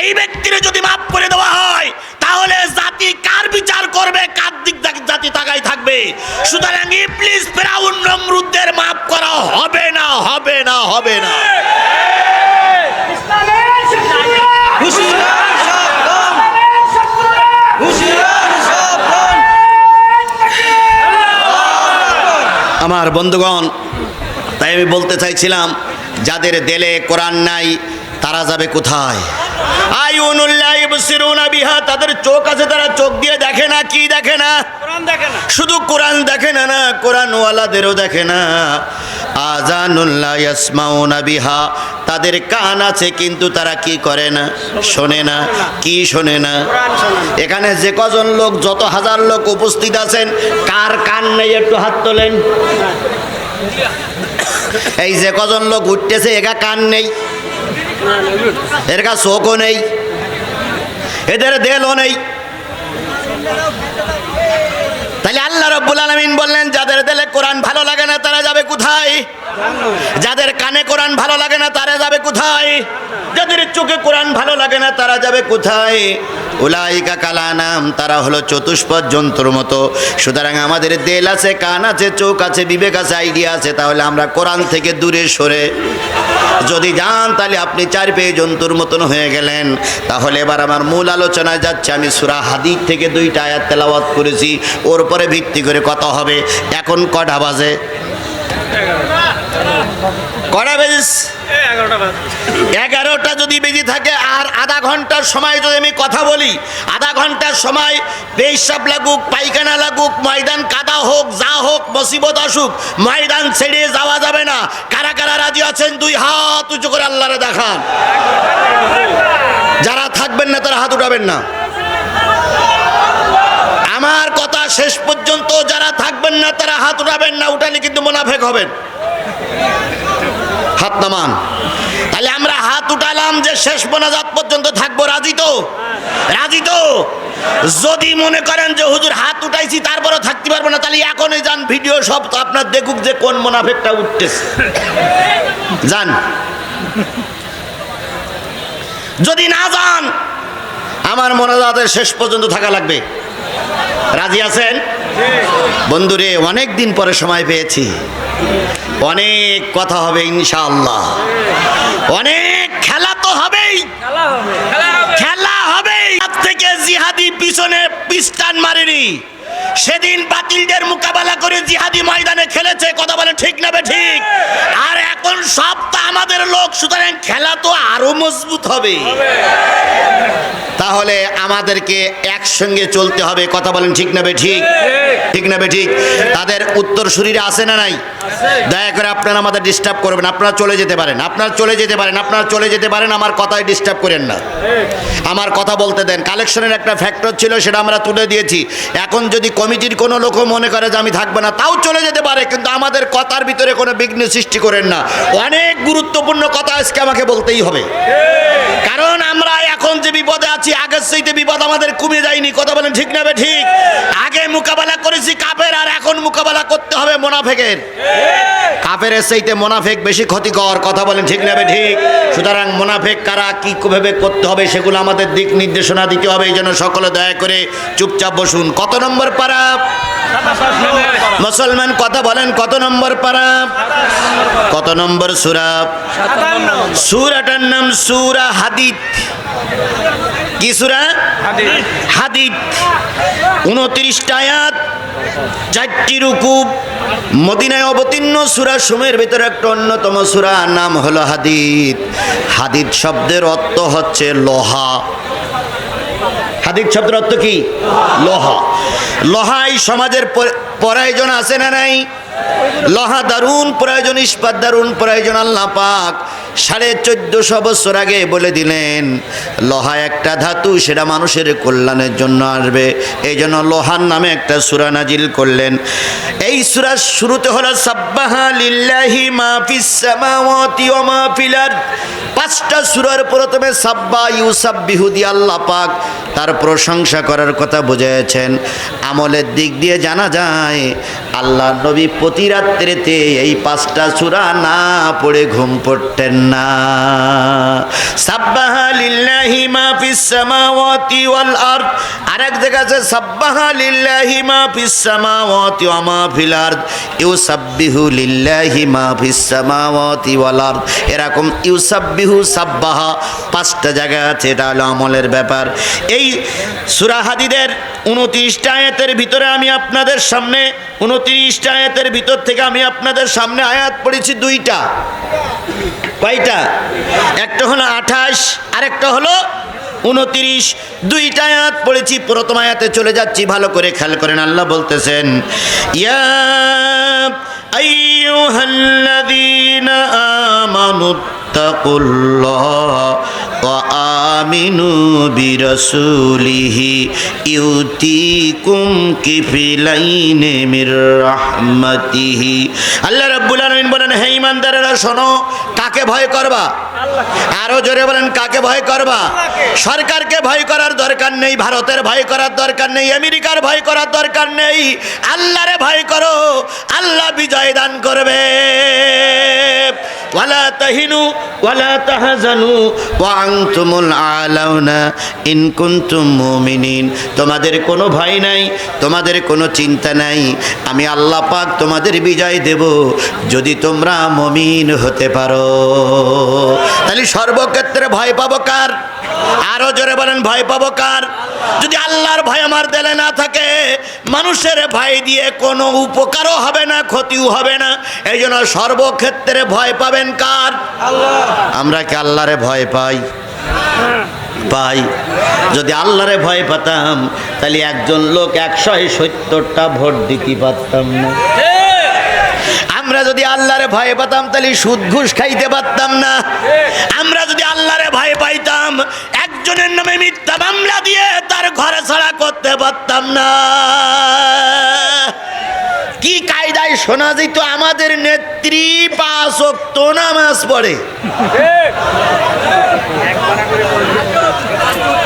এই ব্যক্তির যদি মাফ করে দেওয়া হয় তাহলে জাতি কার বিচার করবে, কার দিক জাতি তাকাই থাকবে। সুতরাং ইবলিস, ফিরাউন, নমরুদদের মাফ করা হবে না, হবে না, হবে না। আমার বন্ধুগণ, তাই আমি বলতে চাইছিলাম, যাদের দেলে কোরআন নাই তারা যাবে কোথায়? আইউনুল্লাহ ইবসিরুনা বিহা, তাদের চোখ আছে, তারা চোখ দিয়ে দেখে না। কি দেখে না? কোরআন দেখে না। শুধু কোরআন দেখে না, না কোরআনওয়ালাদেরও দেখে না। আযানুল্লাহ ইয়াসমাউনা বিহা, তাদের কান আছে কিন্তু তারা কি করে না? শোনে না। কি শোনে না? এখানে যে কজন লোক, যত হাজার লোক উপস্থিত আছেন, কার কান নেই একটু হাত তোলেন। এই যে কজন লোক উঠতেছে, একা কান নেই, এর কা চোখও নেই, এদের দেলও নেই। তাহলে আল্লাহ রাব্বুল আলামিন বললেন, যাদের দেলে কোরআন ভালো লাগে না তারা যাবে কোথায়? যাদের কানে কোরআন ভালো লাগে না তারা যাবে কোথায়? যাদের চোখে কোরআন ভালো লাগে না তারা যাবে কোথায়? উলাইকা কালানাম, তারা হলো চতুষ্পদ জন্তুর মতো। সুতরাং আমাদের দেল আছে, কান আছে, চোখ আছে, বিবেক আছে, আইডিয়া আছে, তাহলে আমরা কোরআন থেকে দূরে সরে যদি যান তাহলে আপনি 4 পেয়ে জন্তুর মতন হয়ে গেলেন। তাহলে এবার আমার মূল আলোচনায় যাচ্ছে। আমি সূরা হাদীদ থেকে 2টা আয়াত তেলাওয়াত করেছি, ওর উপরে ভিত্তি করে কথা হবে। এখন কটা বাজে? কটা বেজে? 11টা যদি বেজে থাকে আর আধা ঘন্টার সময় যদি আমি কথা বলি, আধা ঘন্টার সময় পেশাব লাগুক, পায়খানা লাগুক, ময়দান কাদা হোক, যা হোক, মুসিবত আসুক, ময়দান ছেড়ে যাওয়া যাবে না। কারা কারা রাজি আছেন 2 হাত উঁচু করে আল্লাহরে দেখান। যারা থাকবেন না তারা হাত উঠাবেন না। আমার কথা শেষ পর্যন্ত যারা থাকবেন না তারা হাত উঠাবেন না, উঠালে কিন্তু মুনাফিক হবেন। হাত নামান। তাহলে আমরা হাত উঠালাম যে শেষ মোনাজাত পর্যন্ত থাকবো, রাজি তো? রাজি তো? যদি মনে করেন যে হুজুর হাত উঠাইছি তারপরে থাকতে পারবো না, তাহলে এখনই যান, ভিডিও সব তো আপনার দেখুক যে কোন মুনাফিকটা উঠতেছে। যান। যদি না যান, আমার মোনাজাতের শেষ পর্যন্ত থাকা লাগবে। রাজি আছেন? বন্ধুরে, অনেক দিন পরে সময় পেয়েছি, অনেক কথা হবে ইনশাআল্লাহ, অনেক খেলা তো হবেই, খেলা হবেই। আজ থেকে জিহাদি পিছনে পিস্টান মারেনি, সেদিন বাতিলদের মোকাবেলা করে জিহাদি ময়দানে খেলেছে। কথা বলে ঠিক না বে ঠিক? আর এখন সব তো আমাদের লোক, সুতরাং খেলা তো আরো মজবুত হবে। তাহলে আমাদেরকে একসঙ্গে চলতে হবে। কথা বলেন ঠিক না বে ঠিক? ঠিক না বে ঠিক? তাদের উত্তর শরীরে আছে না নাই? দয়া করে আপনারা আমাদের ডিস্টার্ব করবেন। আপনারা চলে যেতে পারেন, আপনারা চলে যেতে পারেন, আপনারা চলে যেতে পারেন। আমার কথায় ডিস্টার্ব করেন না, আমার কথা বলতে দেন। কালেকশনের একটা ফ্যাক্টর ছিল, সেটা আমরা তুলে দিয়েছি। এখন যদি কমিটির কোনো লোকও মনে করে যে আমি থাকবো না, তাও চলে যেতে পারে, কিন্তু আমাদের কথার ভিতরে কোনো বিঘ্ন সৃষ্টি করেন না। অনেক গুরুত্বপূর্ণ কথা আজকে আমাকে বলতেই হবে, কারণ আমরা এখন যে বিপদে আছি, আগের চাইতে বিপদ আমাদের কমে যায়নি। কথা বলেন ঠিক না বে ঠিক? আগে মোকাবেলা করেছি কাফের, আর এখন মোকাবেলা করতে হবে মুনাফিকের। কাফেরের চাইতে মুনাফিক বেশি ক্ষতিকর। কথা বলেন ঠিক না বে ঠিক? সুতরাং মুনাফিক কারা, কি ভাবে করতে হবে, সেগুলো আমাদের দিক নির্দেশনা দিতে হবে। এই জন্য সকলে দয়া করে চুপচাপ বসুন। কত নম্বর পারা? মুসলমান কথা বলেন, কত নম্বর পারা? কত নম্বর সূরা? সূরাটার নাম সূরা হাদীদ। কি সূরা? হাদীদ। 29টা আয়াত, 4টি রুকু। মদিনায় অবতীর্ণ সূরা সমূহের ভিতরে একটা অন্যতম সূরা, নাম হলো হাদীদ। হাদীদ শব্দের অর্থ হচ্ছে লোহা। হাদীদ শব্দের অর্থ কি? লোহা। লোহা এই সমাজের প্রয়োজন আছে না নাই? লোহা দারুণ প্রয়োজন, ইস্পাত দারুণ প্রয়োজন। আল্লাহ পাক 1450 বছর আগে বলে দিলেন লোহা একটা ধাতু, সেটা মানুষের কল্যাণের জন্য আসবে। এই জন্য লোহার নামে একটা সূরা নাজিল করলেন। এই সূরার শুরুতে হলো সাব্বাহা লিল্লাহি মা ফিস সামাওয়াতি ওয়া মা ফিল আরদ। 5টা সূরার প্রথমে সাব্বা ইউসাব্বিহু দিয়ে আল্লাহ পাক তার প্রশংসা করার কথা বুঝিয়েছেন। আমলের দিক দিয়ে জানা যায় আল্লাহ নবী প্রতি রাত্রিতে এই 5টা সূরা না পড়ে ঘুম পড়তেন না। সাব্বাহা লিল্লাহি মা ফিস সামাওয়াতি ওয়াল আরদ। আরেক জায়গায় আছে সাব্বাহা লিল্লাহি মা ফিস সামাওয়াতি ওয়া মা ফিল আরদ, ইউসাব্বিহু লিল্লাহি মা ফিস সামাওয়াতি ওয়াল আরদ। এরকম ইউসাব্বিহু, সাব্বাহা 5টা জায়গা আছে। এটা হলো আমলের ব্যাপার। এই সূরা হাদীদের 29টা আয়াতের ভিতরে আমি আপনাদের সামনে 29টা আয়াতের ভিতর থেকে আমি আপনাদের সামনে আয়াত পড়েছি 2টা। কয়টা? একটা হলো 28, আরেকটা হলো 29। 2টা আয়াত পড়েছি। প্রথম আয়াতে চলে যাচ্ছি, ভালো করে খেয়াল করেন। আল্লাহ বলতেছেন, ইয়া আইয়ুহাল্লাযীনা আমানুত্তাকুল্লাহ ওয়া আমিনু বিরাসূলিহি ইউতিকুম কিফলাইনি মির রাহমাতিহি। আল্লাহ রাব্বুল আলামিন বলেন, হে ঈমানদারেরা শোনো, কাকে ভয় করবা? আরো জোরে বলেন, কাকে ভয় করবা? সরকারকে ভয় করার দরকার নেই, ভারতের ভয় করার দরকার নেই, আমেরিকার ভয় করার দরকার নেই। আল্লাহরে ভয় করো, আল্লাহ বিজয় দান করবে। ওয়ালা তাহিনু ওয়ালা তাহজানু ওয়া আনতুমুল আলাউনা ইন কুনতুম মুমিনিন। তোমাদের কোনো ভয় নাই, তোমাদের কোনো চিন্তা নাই, আমি আল্লাহ পাক তোমাদের বিজয় দেব যদি তোমরা মুমিন হতে পারো। তাহলে সর্বক্ষেত্রে ভয় পাবো কার? আরো জোরে বলেন, ভয় পাবো কার? যদি আল্লাহর ভয় আমার দিলে না থাকে, মানুষের ভয় দিয়ে কোনো উপকারও হবে না, ক্ষতিও হবে না। এই জন্য সর্বক্ষেত্রে ভয় পাবেন কার? আল্লাহ। আমরা কি আল্লাহরে ভয় পাই? পাই। যদি আল্লাহরে ভয় পেতাম, তাহলে একজন লোক 170টা ভোট দিতে পারতাম না। আমরা যদি আল্লাহরে ভয় পেতাম, তাহলে সুদ ঘুষ খাইতে পারতাম না। আমরা যদি আল্লাহরে ভয় পাইতাম, একজনের নামে মিথ্যা মামলা দিয়ে তার ঘরে ছাড়া করতে পড়তে পারতাম না। কি কায়দায় শোনা যেত আমাদের নেত্রী 5 ওয়াক্ত নামাজ পড়ে,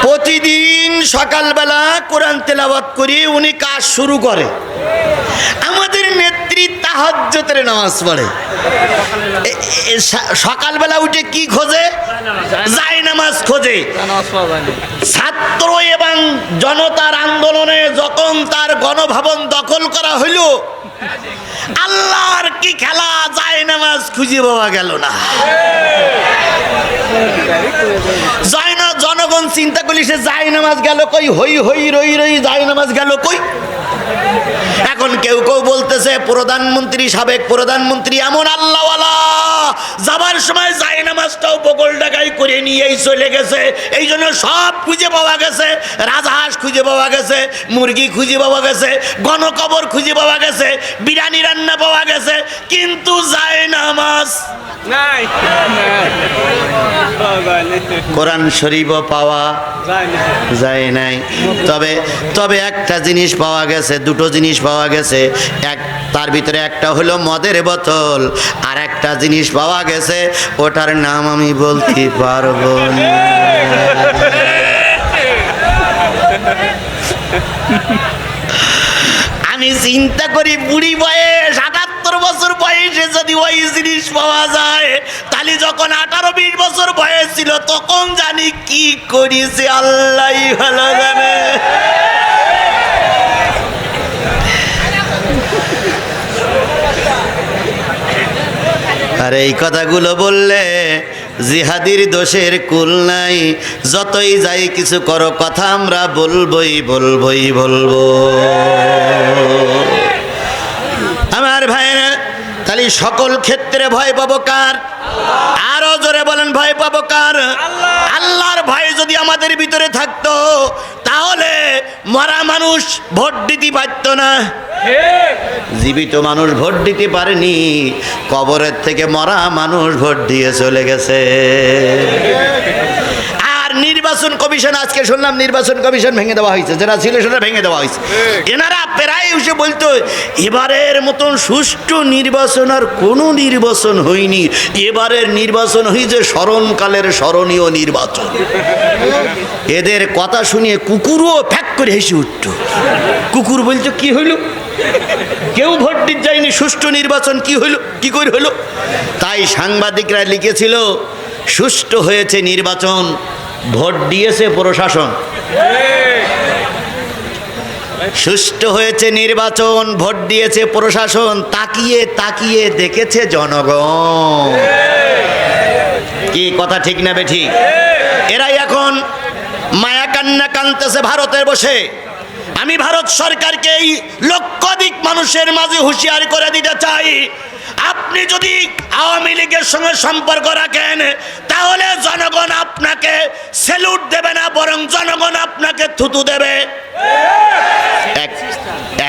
প্রতিদিন সকালবেলা কোরআন তেলাওয়াত করে উনি কাজ শুরু করে। আমাদের নেত্রী তাহাজ্জুদের নামাজ পড়ে, সকালবেলা উঠে কি খোঁজে? যায় নামাজ খোঁজে। ছাত্র এবং জনতার আন্দোলনে যখন তার গণভবন দখল করা হইল, আল্লাহর কি খেলা, যায় নামাজ খুঁজে পাওয়া গেল না। জনগণ চিন্তা করলি সে যায় নামাজ গেল কই, হই হই রই রই যায় নামাজ গেল কই। এখন কেউ কেউ বলতেছে প্রধানমন্ত্রী, সাবেক প্রধানমন্ত্রী এমন আল্লাহওয়ালা, যাবার সময় যায় নামাজটাও বগল ডাকাই করে নিয়েই চলে গেছে, এই জন্য সব খুঁজে পাওয়া গেছে। রাজহাঁস খুঁজে পাওয়া গেছে, মুরগি খুঁজে পাওয়া গেছে, গণকবর খুঁজে পাওয়া গেছে, বিরিয়ানি রান্না পাওয়া গেছে, কিন্তু যায় নামাজ নাই, কোরআন শরীফও পাওয়া যায় নাই। তবে একটা জিনিস পাওয়া গেছে, দুটো জিনিস পাওয়া গেছে। তার ভিতরে একটা হলো মদের বোতল, আর একটা জিনিস পাওয়া গেছে, ওটার নাম আমি বলতে পারবো না। আমি চিন্তা করি বুড়ি বয়স 78 বছর বয়সে যদি ওই জিনিস পাওয়া যায়, তাহলে যখন 18-20 বছর বয়স ছিল তখন জানি কি করেছে আল্লাহই ভালো জানে। আর এই কথাগুলো বললে জিহাদির দোষের কুল নাই। যতই যাই কিছু করো, কথা আমরা বলবই বলবো। আমার ভাইরা, তাহলে সকল ক্ষেত্রে ভয় পাবো কার? আরো জোরে বলেন, ভয় পাবো কার? আল্লাহর ভয় যদি আমাদের ভিতরে থাকতো, তাহলে মরা মানুষ ভোট দিতে পারতো না। জীবিত মানুষ ভোট দিতে পারেনি, কবরের থেকে মরা মানুষ ভোট দিয়ে চলে গেছে। আর নির্বাচন কমিশন, আজকে শুনলাম নির্বাচন কমিশন ভেঙে দেওয়া হয়েছে, যেটা ছিল সেটা ভেঙে দেওয়া হয়েছে। এনারা প্রায় এসে বলতো এবারের মতন সুষ্ঠু নির্বাচন আর কোনো নির্বাচন হয়নি, এবারের নির্বাচন হয়েছে স্মরণকালের স্মরণীয় নির্বাচন। এদের কথা শুনিয়ে কুকুরও ফ্যাক করে হেসে উঠত। কুকুর বলতো কি হইল, কেউ ভোট দিতে যায়নি, সুষ্ঠু নির্বাচন কি হইল, কি করে হইল? তাই সাংবাদিকরা লিখেছিল সুষ্ঠু হয়েছে নির্বাচন, ভোট দিয়েছে প্রশাসন। সুষ্ঠু হয়েছে নির্বাচন, ভোট দিয়েছে প্রশাসন, তাকিয়ে তাকিয়ে দেখেছে জনগণ। কি কথা ঠিক না বেঠিক? এরাই এখন মায়া কান্না কানতেছে ভারতে বসে। আমি ভারত সরকারকে এই লক্ষাধিক মানুষের মাঝে হুঁশিয়ার করে দিতে চাই, আপনি যদি আওয়ামী লীগের সঙ্গে সম্পর্ক রাখেন, তাহলে জনগণ আপনাকে স্যালুট দেবে না, বরং জনগণ আপনাকে থুতু দেবে।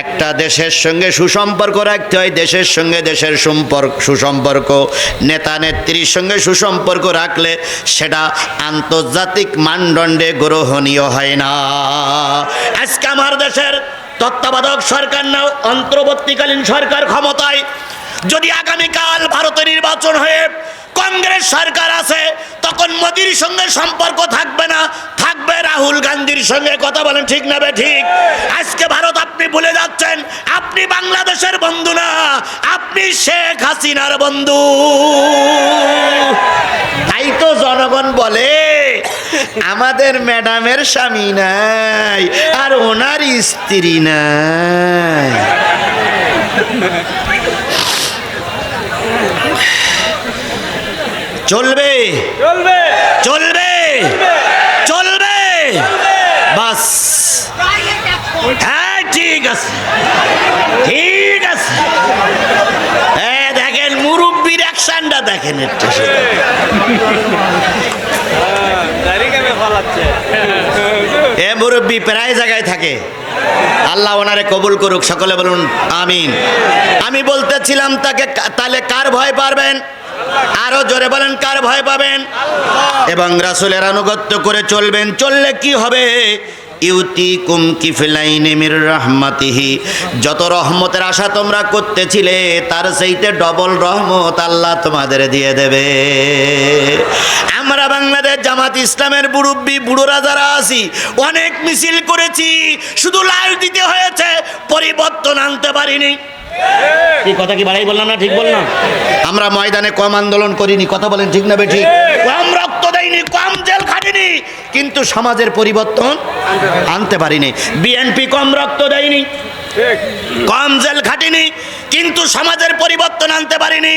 একটা দেশের সঙ্গে সুসম্পর্ক রাখতে হয়, দেশের সঙ্গে দেশের সুসম্পর্ক, নেতা নেত্রীর সঙ্গে সুসম্পর্ক রাখলে সেটা আন্তর্জাতিক মানদণ্ডে গ্রহণীয় হয় না। আজকে আমার দেশের তত্ত্বাবধায়ক সরকার না অন্তর্বর্তীকালীন সরকার ক্ষমতায়, যদি আগামীকাল ভারতে নির্বাচন হয়ে কংগ্রেস সরকার আছে, তখন মোদির সঙ্গে সম্পর্ক থাকবে না, থাকবে রাহুল গান্ধীর সঙ্গে। কথা বলেন ঠিক না বে ঠিক? আজকে ভারত আপনি ভুলে যাচ্ছেন, আপনি বাংলাদেশের বন্ধু না, আপনি শেখ হাসিনার বন্ধু। তাই তো জনগণ বলে আমাদের ম্যাডামের স্বামী নাই আর ওনার স্ত্রী নাই। চলবে চলবে চলবে চলবে, বাস। হ্যাঁ ঠিক আছে, ঠিক আছে। দেখেন মুরব্বীর অ্যাকশনটা দেখেন, একটু এ মুরব্বী প্রায় জায়গায় থাকে, আল্লাহ ওনারে কবুল করুক, সকলে বলুন আমিন। আমি বলতেছিলাম তাকে, তাহলে কার ভয় পারবেন? আরো জোরে বলেন, কার ভয় পাবেন? এবং রাসূলের আনুগত্য করে চলবেন। চললে কি হবে? ইউতিকুম কিফলাইনি মির রাহমাতিহি, যত রহমতের আশা তোমরা করতেছিলে তার চাইতে ডবল রহমত আল্লাহ তোমাদের দিয়ে দেবে। আমরা বাংলাদেশ জামাত ইসলামের মুরব্বি বুড়োরা যারা আছি অনেক মিছিল করেছি, শুধু লাশ দিতে হয়েছে, পরিবর্তন আনতে পারিনি। এই কথা কি বাড়াই বললাম না? ঠিক বললাম? আমরা ময়দানে কম আন্দোলন করিনি, কথা বলেন ঠিক না বেঠিক? কম রক্ত দেয়নি, কম জেল খাটিনি, কিন্তু সমাজের পরিবর্তন আনতে পারিনি। বিএনপি কম রক্ত দেয়নি, কম জেল খাটিনি, কিন্তু সমাজের পরিবর্তন আনতে পারিনি।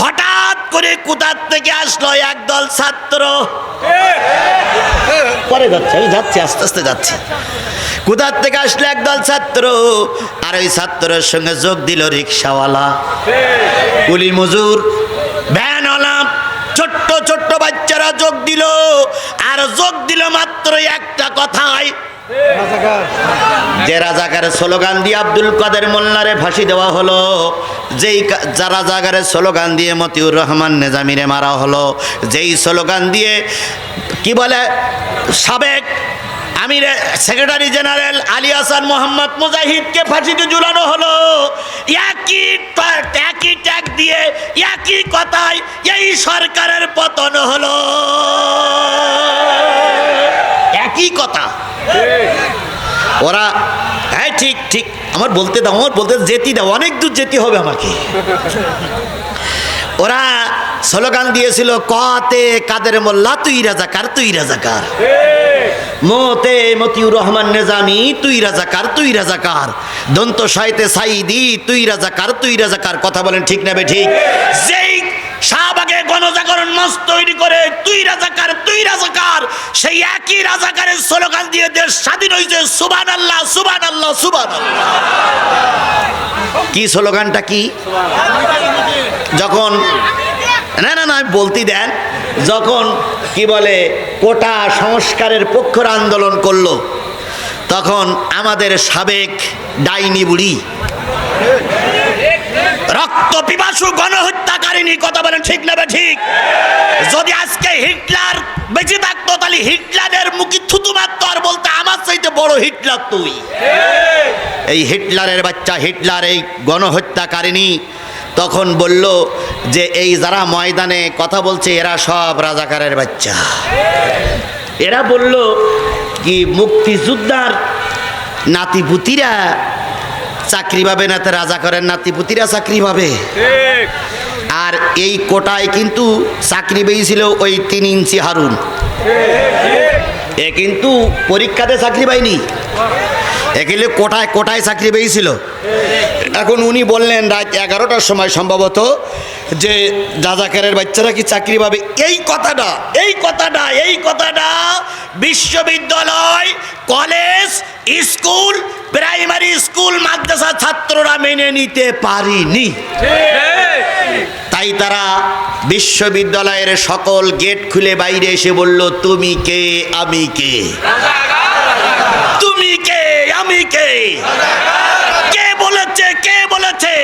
হঠাৎ করে কোথার থেকে আসলো একদল ছাত্র, পরে যাচ্ছে, আমি যাচ্ছি, আস্তে আস্তে যাচ্ছি। কোথার থেকে আসলো একদল ছাত্র, আর ওই ছাত্রের সঙ্গে যোগ দিল রিক্সাওয়ালা, কুলি মজুর, ভ্যানওয়ালা, ছোট্ট ছোট্ট বাচ্চারা যোগ দিল। আর যোগ দিল মাত্র একটা কথাই, যে রাজাকারের স্লোগান দিয়ে আব্দুল কাদের মোল্লারে ফাঁসি দেওয়া হলো, যেই রাজাকারের স্লোগান দিয়ে মতিউর রহমান নিজামীরে মারা হলো, যেই স্লোগান দিয়ে কি বলে সাবেক আমির সেক্রেটারি জেনারেল আলী হাসান মোহাম্মদ মুজাহিদকে ফাঁসিতে ঝুলানো হলো, একই ট্যাগ দিয়ে একই কথায় এই সরকারের পতন হলো। একই কথা। ওরা হ্যাঁ ঠিক ঠিক, আমার বলতে দাও, আমার বলতে যেতে দাও, অনেক দূর যেতে হবে আমাকে। ওরা স্লোগান দিয়েছিল, কতে কাদের মোল্লা তুই রাজাকার, তুই রাজাকার, মতে মতিউর রহমান নিজামী তুই রাজাকার, তুই রাজাকার, দন্ত সাইতে সাইদি তুই রাজাকার, তুই রাজাকার। কথা বলেন ঠিক না বেঠিক? যেই শাহবাগে গণজাগরণ মঞ্চ তৈরি করে তুই রাজাকার, তুই রাজাকার, সেই একই রাজাকারের স্লোগান দিয়ে দেশ স্বাধীন হয়েছে। সুবহানাল্লাহ, সুবহানাল্লাহ, সুবহানাল্লাহ। কি স্লোগানটা কি? যখন না না না বলতে দেন, যখন কি বলে কোটা সংস্কারের পক্ষের আন্দোলন করলো, তখন আমাদের সাবেক ডাইনি বুড়ি, রক্ত পিপাসু গণহত্যাকারিনী, কথা বলেন ঠিক না ঠিক? যদি আজকে হিটলার বেঁচে থাকতো তাহলে হিটলারের মুখে থুতু মারতো আর বলতে আমার চাইতে বড় হিটলার তুই। এই হিটলারের বাচ্চা, হিটলার এই গণহত্যাকারিনী তখন বলল যে এই যারা ময়দানে কথা বলছে এরা সব রাজাকারের বাচ্চা। এরা বলল কি মুক্তিযোদ্ধার নাতিপুতিরা চাকরি পাবে না, তো রাজাকারের নাতিপুতিরা চাকরি পাবে। আর এই কোটায় কিন্তু চাকরি পেয়েছিল ওই 3 ইঞ্চি হারুন, এ কিন্তু পরীক্ষাতে চাকরি পায়নি, এগুলো কোটায় কোটায় চাকরি পেয়েছিল। এখন উনি বললেন রাত 11টার সময় সম্ভবত যে রাজাকারের বাচ্চারা কি চাকরি পাবে। এই কথাটা এই কথাটা এই কথাটা বিশ্ববিদ্যালয়, কলেজ, স্কুল, প্রাইমারি স্কুল, মাদ্রাসা ছাত্ররা মেনে নিতে পারেনি। তাই তারা বিশ্ববিদ্যালয়ের সকল গেট খুলে বাইরে এসে বলল, তুমি কে, আমি কে, তুমি কে, আমি কে, কে বলেছে, কে বলেছে?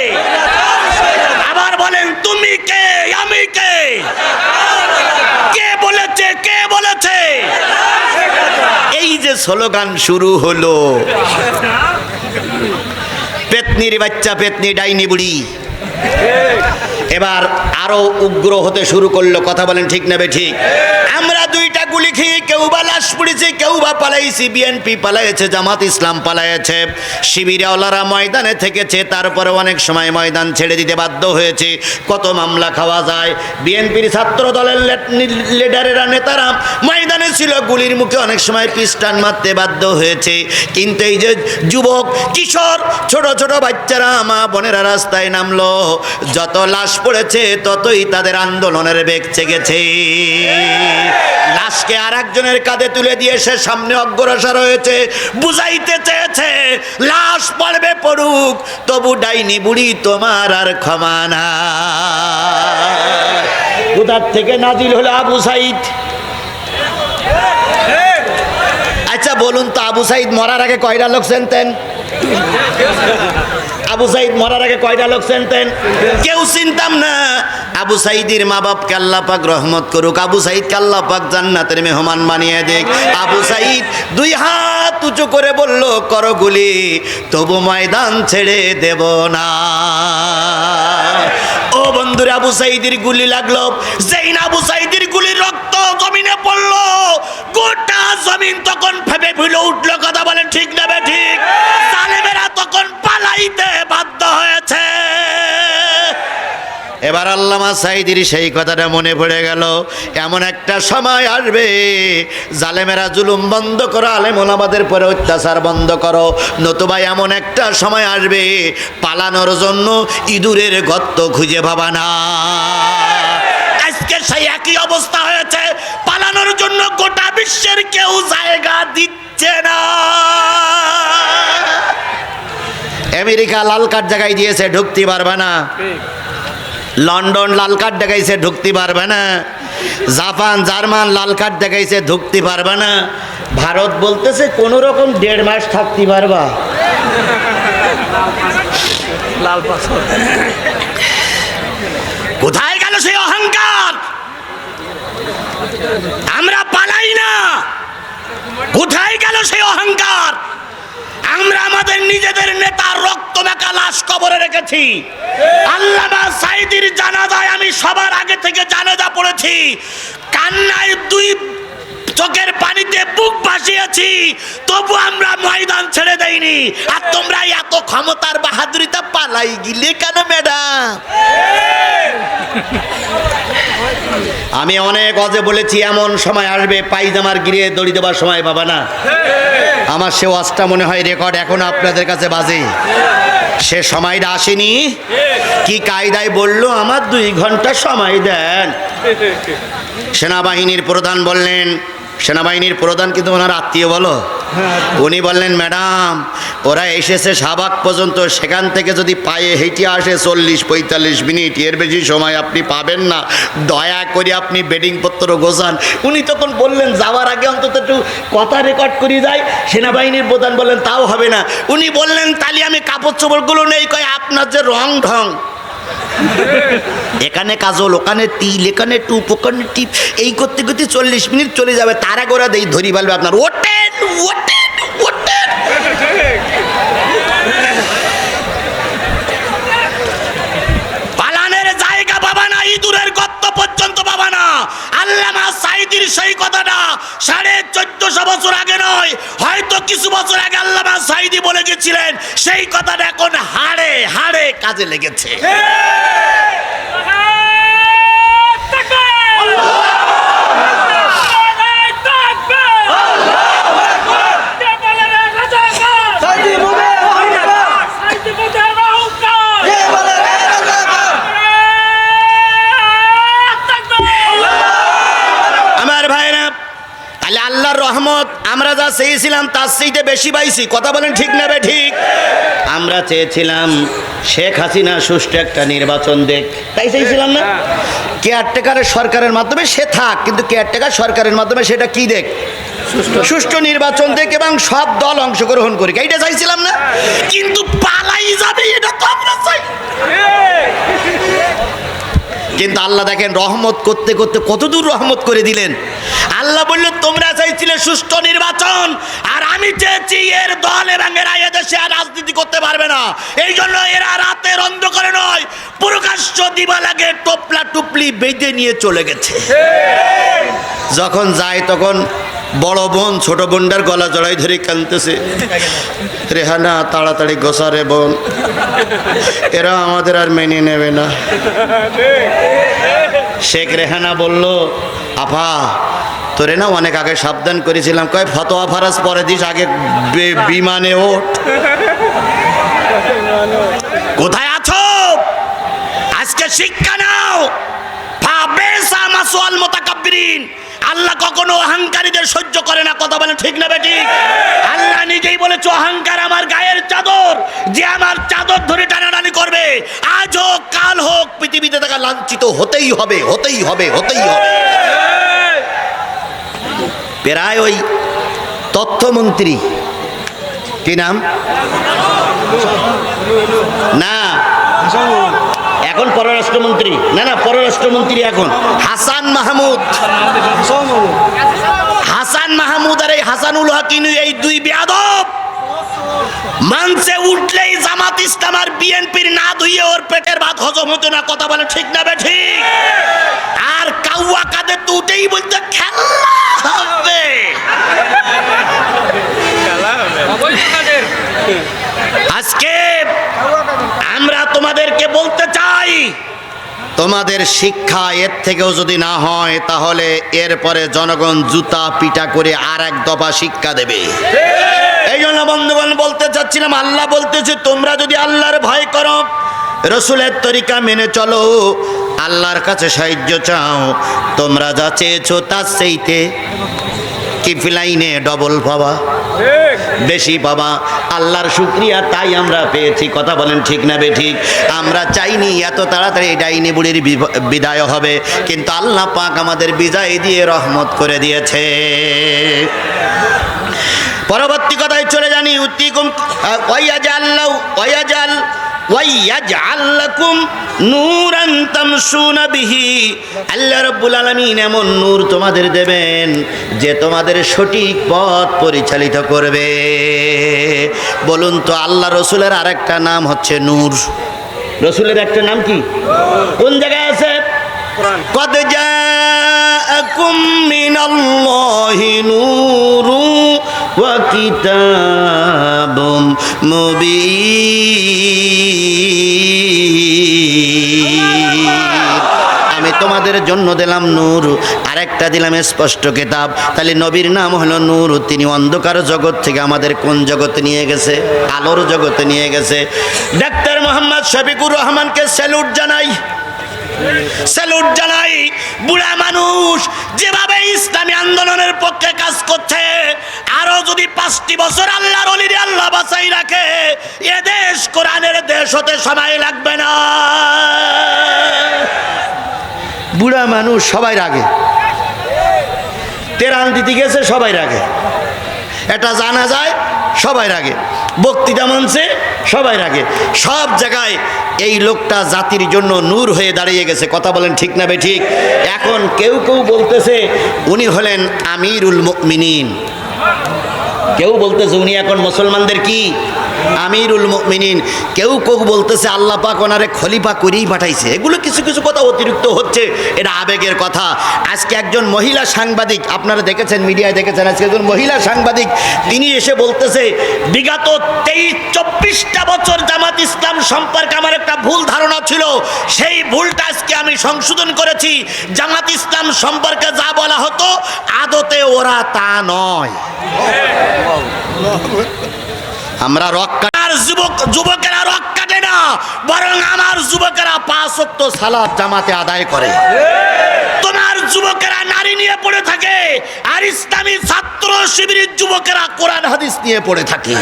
আবার বলেন, তুমি কে, আমি কে, কে বলেছে, কে বলেছে? এই যে স্লোগান শুরু হলো, পেতনির বাচ্চা, পেতনি ডাইনি বুড়ি এবার আরো উগ্র হতে শুরু করলো। কথা বলেন ঠিক না ঠিক? আমরা দুইটা গুলি খেয়ে কেউ বা লাশ পড়েছে, কেউ বা পালাইছি, বিএনপি পালাইছে, জামাত ইসলাম পালাইছে, শিবিরাওয়ালারা ময়দানে থেকেছে, তারপরে অনেক সময় ময়দান ছেড়ে দিতে বাধ্য হয়েছে। কত মামলা খাওয়া যায়। বিএনপির ছাত্র দলের লিডারেরা, নেতারা ময়দানে ছিল, গুলির মুখে অনেক সময় পিস্টান মারতে বাধ্য হয়েছে। কিন্তু এই যে যুবক, কিশোর, ছোট ছোট বাচ্চারা, মা বোনেরা রাস্তায় নামলো, যত লাশ পড়েছে ততই তাদের আন্দোলনের বেগ চেগেছে। লাশকে আর একজনের কাঁধে তুলে দিয়ে সে সামনে অগ্রসর হয়েছে, বুঝাইতে চেয়েছে লাশ পড়বে পড়ুক, তবু ডাইনি বুড়ি তোমার আর ক্ষমা না। কোথার থেকে নাজিল হলো আবু সাইদ। আচ্ছা বলুন তো, আবু সাইদ মরার আগে কয়টা লোক চিনতেন? আবু সাইদ মরার আগে কয়টা লোক চিনতেন? কেউ চিনতাম না। আবু সাইদের মা বাপকে আল্লাহ পাক রহমত করুক, আবু সাইদকে আল্লাহ পাক জান্নাতের মেহমান বানিয়ে দেখ। আবু সাইদ দুই হাত উঁচু করে বলল, করো গুলি, তবু ময়দান ছেড়ে দেব না। ও বন্ধুরা, আবু সাইদের গুলি লাগলো, যেই না আবু সাইদের গুলির রক্ত জমিনে পড়লো, গোটা জমিন তখন ফেপে ফুলে উঠলো। কথা বলেন ঠিক না বে ঠিক? জালেমেরা তখন পালাইতে বাধ্য হয়েছে। এবার আল্লামা সাইদির সেই কথাটা মনে পড়ে গেল, এমন একটা সময় আসবে জালেমেরা জুলুম বন্ধ করো, আলেম ওলামাদের পরে অত্যাচার বন্ধ করো, নতুবা এমন একটা সময় আসবে পালানোর জন্য ইঁদুরের গর্ত খুঁজে পাবা না। আজকে সেই একই অবস্থা হয়েছে, পালানোর জন্য গোটা বিশ্বের কেউ জায়গা দিচ্ছে না। আমেরিকা লাল কার্ড জায়গায় দিয়েছে, ঢুকতে পারবে না। লন্ডন লাল কার্ড দেখাইছে, ঢুকতে পারবে না। জাপান জার্মান লাল কার্ড দেখাইছে, ঢুকতে পারবে না। ভারত বলতেছে কোন রকম 1.5 মাস থাকতে পারবা। লাল পাথর। কোথায় গেল সেই অহংকার? আমরা পালাই না, কোথায় গেল সেই অহংকার? আমরা আমাদের নিজেদের নেতার রক্ত মাখা লাশ কবরে রেখেছি। আল্লামা সাইদির জানাজায় আমি সবার আগে থেকে জানাজা পড়েছি, কান্নায় দুই চোখের পানিতে বুক ভাসিয়েছি, তবু আমরা ময়দান ছেড়ে দেইনি। আর তোমরা এত ক্ষমতার বাহাদুরিতা পালাই গিলে কেন ম্যাডাম? আমি অনেক অজে বলেছি, এমন সময় আসবে পায়জামার গিরে দড়ি দেবার সময় পাবা না। আমার সে ওয়াজটা মনে হয় রেকর্ড এখনো আপনাদের কাছে বাজে। সে সময়টা আসেনি। কি কায়দায় বলল, আমার 2 ঘন্টা সময় দেন। সেনাবাহিনীর প্রধান বললেন, সেনাবাহিনীর প্রধান কিন্তু ওনার আত্মীয় বলো, উনি বললেন, ম্যাডাম ওরা এসেছে শাহবাগ পর্যন্ত, সেখান থেকে যদি পায়ে হেঁটে আসে 40-45 মিনিট, এর বেশি সময় আপনি পাবেন না, দয়া করে আপনি বেডিংপত্র গোছান। উনি তখন বললেন, যাওয়ার আগে অন্তত একটু কথা রেকর্ড করে যায়। সেনাবাহিনীর প্রধান বললেন, তাও হবে না। উনি বললেন, তাহলে আমি কাপড় চোপড়গুলো নেই। কয়, আপনার যে রং ঢং, এখানে কাজল, ওখানে তিল, এখানে টুপ, ওখানে টিপ, এই করতে করতে 40 মিনিট চলে যাবে। তারা গোড়া দেই ধরি বলবে আপনার, ওঠেন ওঠেন ওঠেন। পালানের জায়গা পাবা না, ইঁদুরের গর্ত পর্যন্ত পাবা না। আল্লামা সাইদির সেই কথাটা 1450 বছর আগে নয়, হয়তো কিছু বছর আগে আল্লামা সাইদি বলে গেছিলেন, সেই কথাটা এখন হাড়ে হাড়ে কাজে লেগেছে। আল্লাহর রহমত আমরা যা চেয়েছিলাম তার চাইতে বেশি পাইছি। কথা বলেন ঠিক না বে ঠিক? আমরা চেয়েছিলাম শেখ হাসিনা সুষ্ঠু একটা নির্বাচন দেখ, তাই চেয়েছিলাম না? কেয়ারটেকারের সরকারের মাধ্যমে সে থাক, কিন্তু কেয়ারটেকার সরকারের মাধ্যমে সেটা কি দেখ, সুষ্ঠু নির্বাচন দেখ এবং সব দল অংশগ্রহণ করি, এইটা চাইছিলাম না? কিন্তু পালাই যাবে এটা তো আমরা চাই। কিন্তু আল্লাহ দেখেন রহমত করতে করতে কতদূর রহমত করে দিলেন। আল্লাহ বললেন, তোমরা চাইছিলে সুষ্ঠু নির্বাচন, আর আমি চেয়েছি এর দল এবং এরা এদেশে আর রাজনীতি করতে পারবে না। এই জন্য এরা রাতের অন্ধকারে নয়, প্রকাশ্য দিবা লাগে টোপলা টুপলি বেঁধে নিয়ে চলে গেছে। যখন যায় তখন বড় বোন ছোট বোনটার গলা জড়াই ধরে কাঁদতেছে, রেহানা তাড়াতাড়ি গোসারে বোন, এরা আমাদের আর মেনে নেবে না। শেখ রেহানা বলল, আপা তোরে না অনেক আগে সাবধান করেছিলাম। কয়, ফতোয়া ফারাজ পরে দিস, আগে বিমানে ওঠ। কোথায় আছো? আজকে শিক্ষা নাও। আল্লাহ কখনো অহংকারীদের সহ্য করে না। কথা বলেন ঠিক না বেটি? আল্লাহ নিজেই বলেছে, অহংকার আমার গায়ের চাদর, যে আমার চাদর ধরে টানাটানি করবে, আজ হোক কাল হোক পৃথিবীতে তাকে লাঞ্ছিত হতেই হবে, হতেই হবে, হতেই হবে। প্রায় ওই তথ্যমন্ত্রী, কি নাম না, এখন পররাষ্ট্রমন্ত্রী, না পররাষ্ট্রমন্ত্রী এখন হাসান মাহমুদ। হাসান মাহমুদ আর এই হাসানুল হকিনু, এই দুই বেয়াদব মঞ্চে উঠলেই জামাত ইসলাম আর বিএনপির না ধুইয়ে ওর পেটের ভাত হজম হতো না। কথা বলে ঠিক না ঠিক? আর কাউয়া কাঁধে তো উঠেই বলতে খেলা হবে। আজকে আমরা তোমাদেরকে বলতে চাই, তোমাদের শিক্ষা এর থেকেও যদি না হয় তাহলে এরপরে জনগণ জুতা পিটা করে আর এক দফা শিক্ষা দেবে। এই জন্য বন্ধুগণ বলতে চাচ্ছিলাম, আল্লাহ বলতেছে তোমরা যদি আল্লাহর ভয় করো, রসুলের তরিকা মেনে চলো, আল্লাহর কাছে সাহায্য চাও, তোমরা যা চেয়েছো তার চাইতে কিফলাইনে ডবল পাবা, বেশি পাবা। আল্লাহর শুকরিয়া, তাই আমরা পেয়েছি। কথা বলেন ঠিক না বেঠিক? আমরা চাইনি এত তাড়াতাড়ি ডাইনি বুড়ির বিদায় হবে, কিন্তু আল্লাহ পাক আমাদের বিজয় দিয়ে রহমত করে দিয়েছে। পরবর্তী কথায় চলে জানি, উত্তিকুম ওয়াইয়াজআল লাকুম নূরান তামশুনা বিহি। আল্লাহ রাব্বুল আলামিন এমন নূর তোমাদের দেবেন যে তোমাদের সঠিক পথ পরিচালিত করবে। বলুন তো, আল্লাহ রসুলের আরেকটা নাম হচ্ছে নূর। রসুলের একটা নাম কি? কোন জায়গায় আছে? কদ জাআকুম মিনাল্লাহি নূরু ওয়া কিতাবুম মুবিন। আমি তোমাদের জন্য দিলাম নূর, আরেকটা দিলাম স্পষ্ট কিতাব। তাহলে নবীর নাম হলো নূর। তিনি অন্ধকার জগৎ থেকে আমাদের কোন জগতে নিয়ে গেছে? আলোর জগতে নিয়ে গেছে। ডাক্তার মোহাম্মদ শফিকুর রহমানকে স্যালুট জানাই, স্যালুট জানাই। বুড়া মানুষ যেভাবে ইসলামী আন্দোলনের পক্ষে কাজ করছে, আরো যদি 5টি বছর আল্লাহর ওলিরে আল্লাহ বাঁচাই রাখে, এ দেশ কোরআনের দেশ হতে সময় লাগবে না। বুড়া মানুষ সবাই রাগে, তেরান দিতে গেছে সবাই রাগে, এটা জানা যায় সবাই রাগে, বক্তৃতা মঞ্চে সবাই রাগে, সব জায়গায় এই লোকটা জাতির জন্য নূর হয়ে দাঁড়িয়ে গেছে। কথা বলেন ঠিক না বেঠিক? এখন কেউ কেউ বলতেছে উনি হলেন আমিরুল মুমিনিন, কেউ বলতেছে উনি এখন মুসলমানদের কি আমিরুল মুমিনিন, কেউ কেউ বলতেছে আল্লাহ পাক ওনারে খলিফা করেই পাঠাইছে। এগুলো কিছু কিছু কথা অতিরিক্ত হচ্ছে, এটা আবেগের কথা। আজকে একজন মহিলা সাংবাদিক, আপনারা দেখেছেন, মিডিয়ায় দেখেছেন, আজকে একজন মহিলা সাংবাদিক তিনি এসে বলতেছে বিগত 23-24টা বছর জামাত ইসলাম সম্পর্কে আমার একটা ভুল ধারণা ছিল, সেই ভুলটা আজকে আমি সংশোধন করেছি। জামাত ইসলাম সম্পর্কে যা বলা হতো আদতে ওরা তা নয়। আমরা রক্কার যুবকেরা রক কাটে না, বরং আমার যুবকেরা 5 ওয়াক্ত সালাত জামাতে আদায় করে। তোমার যুবকেরা নারী নিয়ে পড়ে থাকে, আর ইসলামী ছাত্র শিবিরের যুবকেরা কোরআন হাদিস নিয়ে পড়ে থাকে।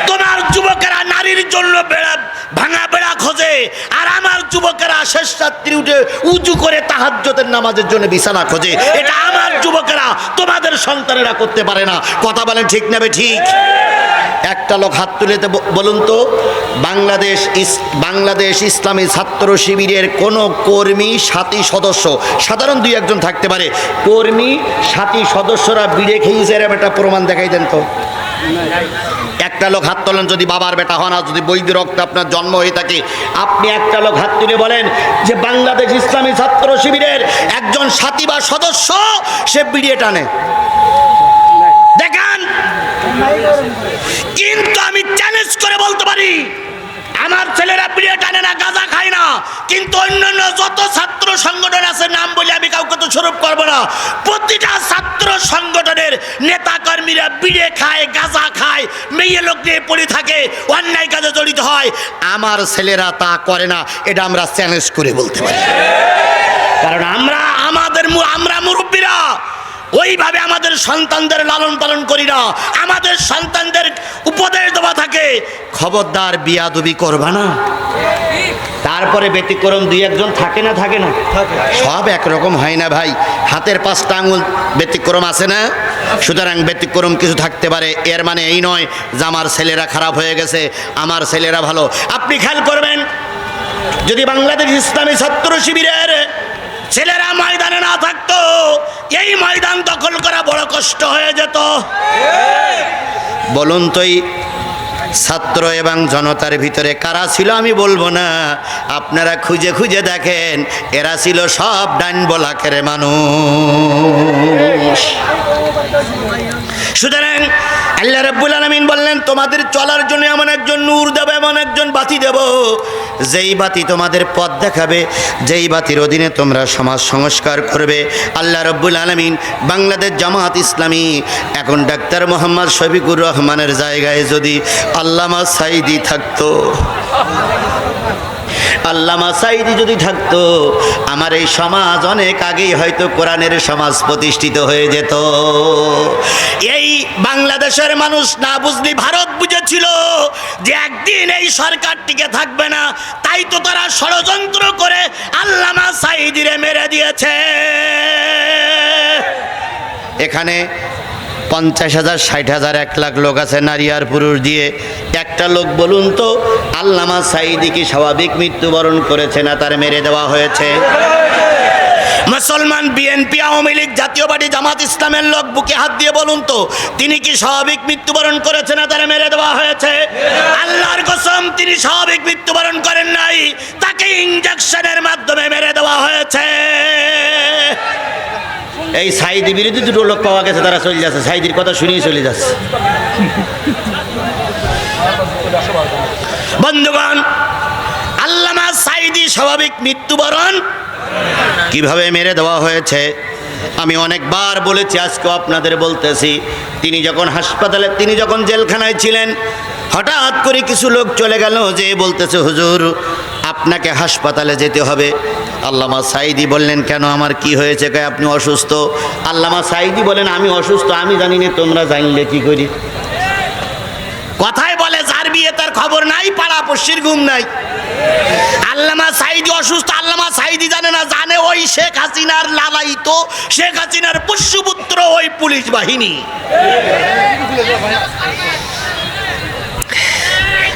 তোমার যুবকেরা নারীর জন্য ভাঙা বেড়া খোঁজে, আর আমার যুবকেরা শেষ রাত্রি উঠে উজু করে তাহাজ্জুদের নামাজের জন্য বিছানা খোঁজে। এটা আমার যুবকেরা, তোমাদের সন্তানেরা করতে পারে না। কথা বলেন ঠিক না ঠিক? একটা লোক হাত তুলে বলুন তো, বাংলাদেশ ইসলামী ছাত্র শিবিরের কোন কর্মী সাথী সদস্য, সাধারণ 2-1 জন থাকতে পারে, কর্মী সাথী সদস্যরা বিড়ে খেয়েছে এরকম একটা প্রমাণ দেখাই দেন তো। একটা লোক হাত তোলেন যদি বাবার বেটা হন, আর যদি বৈধ রক্ত আপনার জন্ম হয়ে থাকে, আপনি একটা লোক হাত তুলে বলেন যে বাংলাদেশ ইসলামী ছাত্র শিবিরের একজন সাথী বা সদস্য সে বিড়িয়ে টানে, দেখান। কিন্তু আমি চ্যালেঞ্জ করে বলতে পারি আমার ছেলেরা বিড়িয়ে টানে না, গাঁজা খায় না, কিন্তু অন্যান্য যত ছাত্র সংগঠন আছে নাম বলে আমি কাউকে তো স্বরূপ করবো না, প্রতিটা ছাত্র সংগঠনের নেতা কর্মীরা বিড়িয়ে খায়, গাঁজা খায়, মেয়ে লোক নিয়ে পড়ে থাকে, অন্যায় কাজে জড়িত হয়। আমার ছেলেরা তা করে না, এটা আমরা চ্যালেঞ্জ করে বলতে পারি। কারণ আমরা মুরব্বীরা ওইভাবে আমাদের সন্তানদের লালন পালন করি না। আমাদের সন্তানদের উপদেশ দেওয়া থাকে, খবরদার বিয়াদবি করবা না। তারপরে ব্যতিক্রম 2-1 জন থাকে না, থাকে না, সব একরকম হয় না ভাই। হাতের 5টা আঙুল ব্যতিক্রম আছে না? সুতরাং ব্যতিক্রম কিছু থাকতে পারে, এর মানে এই নয় যে আমার ছেলেরা খারাপ হয়ে গেছে, আমার ছেলেরা ভালো। আপনি খেয়াল করবেন যদি বাংলাদেশ ইসলামী ছাত্র শিবিরের ছেলেরা ময়দানে না থাকতো, এই ময়দান দখল করা বড় কষ্ট হয়ে যেত। বলুন তো এই ছাত্র এবং জনতার ভিতরে কারা ছিল আমি বলবো না, আপনারা খুঁজে খুঁজে দেখেন, এরা ছিল সব ডান বলাকের মানুষ। সুতরাং আল্লাহ রাব্বুল আলামিন বললেন, তোমাদের চলার জন্য এমন একজন নূর দেব, এমন একজন বাতি দেব, যেই বাতি তোমাদের পথ দেখাবে, যেই বাতির অধীনে তোমরা সমাজ সংস্কার করবে। আল্লাহ রাব্বুল আলামিন বাংলাদেশ জামাত ইসলামী এখন ডাক্তার মোহাম্মদ শফিকুর রহমানের জায়গায় যদি আল্লামা সাঈদী থাকতো, আল্লামা সাঈদী যদি থাকতো, আমার এই সমাজ অনেক আগেই হয়তো কোরআনের সমাজ প্রতিষ্ঠিত হয়ে যেত। এই বাংলাদেশের মানুষ না বুঝলি ভারত বুঝেছিল যে একদিন এই সরকার টিকে থাকবে না, তাই তো তারা ষড়যন্ত্র করে আল্লামা সাঈদীরে মেরে দিয়েছে। এখানে 50,000, 60,000, 1 লাখ লোক আছে, নারী আর পুরুষ দিয়ে। একটা লোক বলুন তো, আল্লামা সাঈদী কি স্বাভাবিক মৃত্যুবরণ করেছে না তার মেরে দেওয়া হয়েছে? মুসলমান, বিএনপি, আওয়ামী লীগ, জাতীয় পার্টি, জামাত ইসলামের লোক বুকে হাত দিয়ে বলুন তো, তিনি কি স্বাভাবিক মৃত্যুবরণ করেছে না তার মেরে দেওয়া হয়েছে? আল্লাহর কসম, তিনি স্বাভাবিক মৃত্যুবরণ করেন নাই, তাকে ইনজেকশনের মাধ্যমে মেরে দেওয়া হয়েছে। এই সাঈদী বিরোধী দুটো লোক পাওয়া গেছে, তারা চলে যাচ্ছে, সাঈদীর কথা শুনিয়ে চলে যাচ্ছে। বন্ধুগণ, আল্লামা সাঈদী স্বাভাবিক মৃত্যুবরণ কিভাবে মেরে দেওয়া হয়েছে আমি অনেকবার বলেছি, আজকেও আপনাদের বলতেছি। তিনি যখন হাসপাতালে, তিনি যখন জেলখানায় ছিলেন, হঠাৎ করে কিছু লোক চলে গেল, যে বলতেছে, হুজুর আপনাকে হাসপাতালে যেতে হবে। আল্লামা সাঈদী বললেন, কেন, আমার কি হয়েছে? কয় আপনি অসুস্থ। আল্লামা সাঈদী বলেন, আমি অসুস্থ আমি জানি না, তোমরা জানলে কি করি? কথায় বলে, যার বিয়ে তার খবর নাই, পাড়া পড়শির ঘুম নাই। আল্লামা সাঈদী অসুস্থ, আল্লামা সাঈদী জানে না, জানে ওই শেখ হাসিনার লালায়িত, শেখ হাসিনার পুষ্যপুত্র ওই পুলিশ বাহিনী।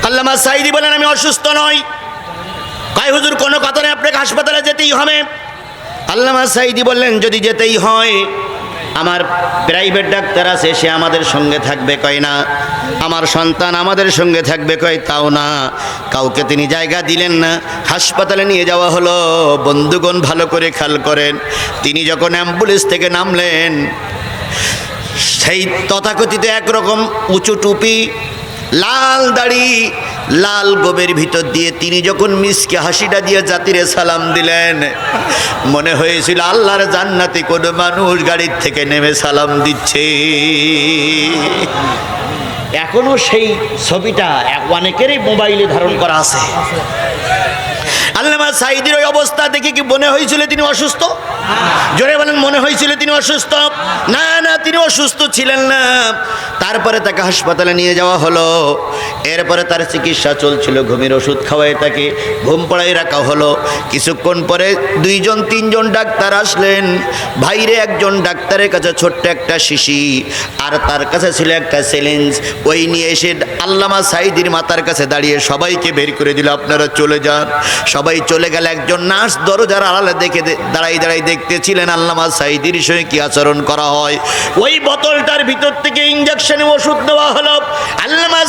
আল্লামা সাঈদী বলেন, আমি অসুস্থ নই। কয় হুজুর কোনো কথা নেই, আপনাকে হাসপাতালে যেতেই হবে। আল্লামা সাঈদী বললেন, যদি যেতেই হয় আমার প্রাইভেট ডাক্তার আছে, সে আমাদের সঙ্গে থাকবে। কয় না। আমার সন্তান আমাদের সঙ্গে থাকবে। কয় তাও না। কাউকে তিনি জায়গা দিলেন না, হাসপাতালে নিয়ে যাওয়া হলো। বন্ধুগণ ভালো করে খেয়াল করেন, তিনি যখন অ্যাম্বুলেন্স থেকে নামলেন, সেই তথাকথিত একরকম উঁচু টুপি, লাল দাড়ি, লাল গোবের ভিতর দিয়ে তিনি যখন মিসকে হাসিটা দিয়ে জাতিরে সালাম দিলেন, মনে হয়েছিল আল্লাহর জান্নাতে কোনো মানুষ গাড়ির থেকে নেমে সালাম দিচ্ছে। এখনো সেই ছবিটা অনেকেরই মোবাইলে ধারণ করা আছে। আল্লামা সাঈদীর ওই অবস্থা দেখে কি মনে হয়েছিল তিনি অসুস্থ? জোরে বলেন, মনে হয়েছিল তিনি অসুস্থ? না না, তিনি অসুস্থ ছিলেন না। তারপরে তাকে হাসপাতালে নিয়ে যাওয়া হলো। এরপরে তার চিকিৎসা চলছিল, ঘুমের ওষুধ খাওয়ায় তাকে ঘুম পড়ায় রাখা হলো। কিছুক্ষণ পরে 2-3জন ডাক্তার আসলেন। ভাইরে, একজন ডাক্তারের কাছে ছোট্ট একটা শিশি, আর তার কাছে ছিল একটা চ্যালেঞ্জ। ওই নিয়ে এসে আল্লামা সাঈদীর মাথার কাছে দাঁড়িয়ে সবাইকে বের করে দিল, আপনারা চলে যান। সবাই চলে গেল। একজন নার্স দরজার আড়ালে দেখে দাঁড়াই দেখতেছিলেন আল্লামা সাঈদীর সঙ্গে কি আচরণ করা হয়। ওই বোতলটার ভিতর থেকে ইনজেকশনে ওষুধ দেওয়া হলো। আল্লামা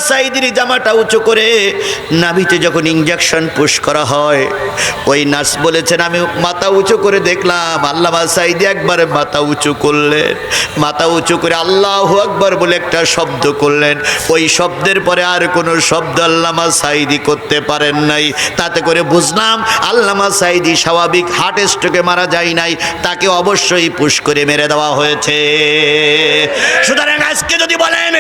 সাঈদীর জামাটা উঁচু করে নাভিতে যখন ইনজেকশন পুশ করা হয়, ওই নার্স বলেছেন, আমি মাথা উঁচু করে দেখলাম আল্লামা সাঈদী একবার মাথা উঁচু করলেন, মাথা উঁচু করে আল্লাহু আকবার বলে একটা শব্দ করলেন। ওই শব্দের পরে আর কোনো শব্দ আল্লামা সাঈদী করতে পারেন নাই। তাতে করে বুঝলাম আল্লামা সাঈদী স্বাভাবিক হার্ট স্ট্রোকে মারা যায় নাই, তাকে অবশ্যই পুশ করে মেরে দেওয়া হয়েছে। সুতরাং আজকে যদি বলেন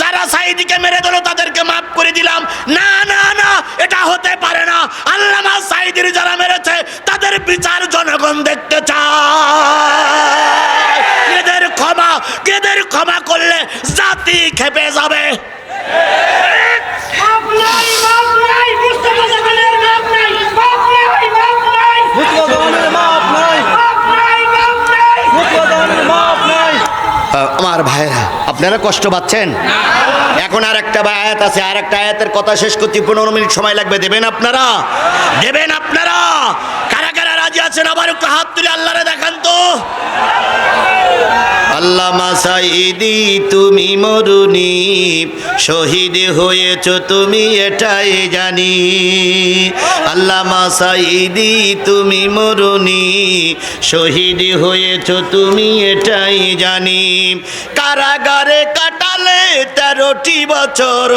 যারা সাঈদীকে মেরে দিল তাদেরকে মাফ করে দিলাম, না না না, এটা হতে পারে না। আল্লামা সাঈদীর যারা মেরেছে তাদের বিচার জনগণ দেখতে চায়। এদের ক্ষমা করলে জাতি খেপে যাবে। আমার ভাইরা, আপনারা কষ্ট পাচ্ছেন? এখন আর একটা আয়াত আছে, আর একটা আয়াতের কথা শেষ করতে 15 মিনিট সময় লাগবে। দেবেন আপনারা? দেবেন আপনারা? কারা কারা রাজি আছেন আবার একটু হাত তুলে আল্লাহরে দেখান তো। আল্লামা সাঈদী তুমি মরুনি, শহীদ হয়েছ তুমি এটাই জানি। আল্লামা সাঈদী তুমি মরুনি, শহীদ হয়েছ তুমি এটাই জানি। কারাগারে কাটালে 13টি বছর,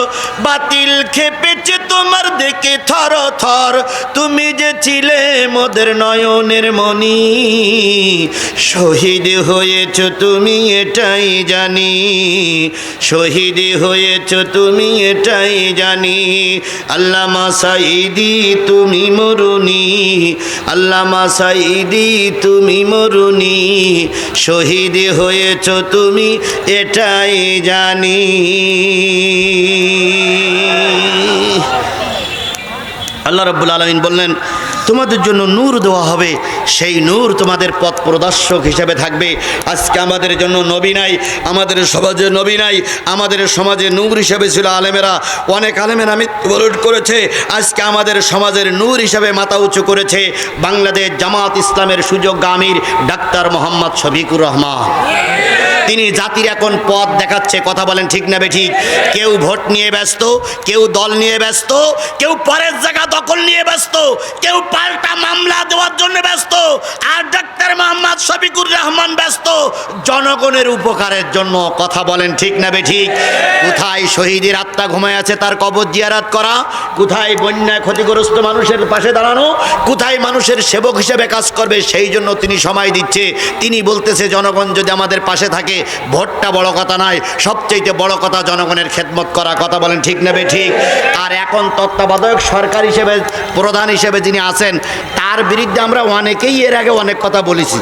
বাতিল খেপেছে তোমার দেখে থর থর। তুমি যে ছিলে মোদের নয়নের মণি, শহীদ হয়েছ তুমি এটাই জানি। শহীদ হয়েছ তুমি এটাই জানি। আল্লামা সাঈদী তুমি মরুনি, আল্লামা সাঈদী তুমি মরুনি, শহীদ হয়েছ তুমি এটাই জানি। আল্লাহ রাব্বুল আলামিন বললেন তোমাদের জন্য নূর দেওয়া হবে, সেই নূর তোমাদের পথ প্রদর্শক হিসেবে থাকবে। আজকে আমাদের জন্য নবী নাই, আমাদের সমাজে নবী নাই, আমাদের সমাজে নূর হিসেবে ছিল আলেমেরা। অনেক আলেমেরা মৃত্যুবরণ করেছে, আজকে আমাদের সমাজের নূর হিসেবে মাথা উঁচু করেছে বাংলাদেশ জামাত ইসলামের সুযোগ্য আমির ডাক্তার মোহাম্মদ শফিকুর রহমান। তিনি জাতির এখন পথ দেখাচ্ছে। কথা বলেন ঠিক না বেঠিক? কেউ ভোট নিয়ে ব্যস্ত, কেউ দল নিয়ে ব্যস্ত, কেউ পরের জায়গা দখল নিয়ে ব্যস্ত, কেউ পাল্টা মামলা দেওয়ার জন্য ব্যস্ত, আর ডাক্তার মোহাম্মদ শফিকুর রহমান ব্যস্ত জনগণের উপকারের জন্য। কথা বলেন ঠিক না বেঠিক? কোথায় শহীদের আত্মা ঘুমায় আছে তার কবর জিয়ারত করা, কোথায় বন্যায় ক্ষতিগ্রস্ত মানুষের পাশে দাঁড়ানো, কোথায় মানুষের সেবক হিসেবে কাজ করবে সেই জন্য তিনি সময় দিচ্ছে। তিনি বলতেছে জনগণ যদি আমাদের পাশে থাকে, ভোটটা বড় কথা নয়, সবচেয়ে বড় কথা জনগণের খেদমত করা। কথা বলেন ঠিক না বেঠিক? আর এখন তত্ত্বাবধায়ক সরকার হিসেবে প্রধান হিসেবে যিনি আছেন তার বিরুদ্ধে আমরা অনেকেই এর আগে অনেক কথা বলেছি।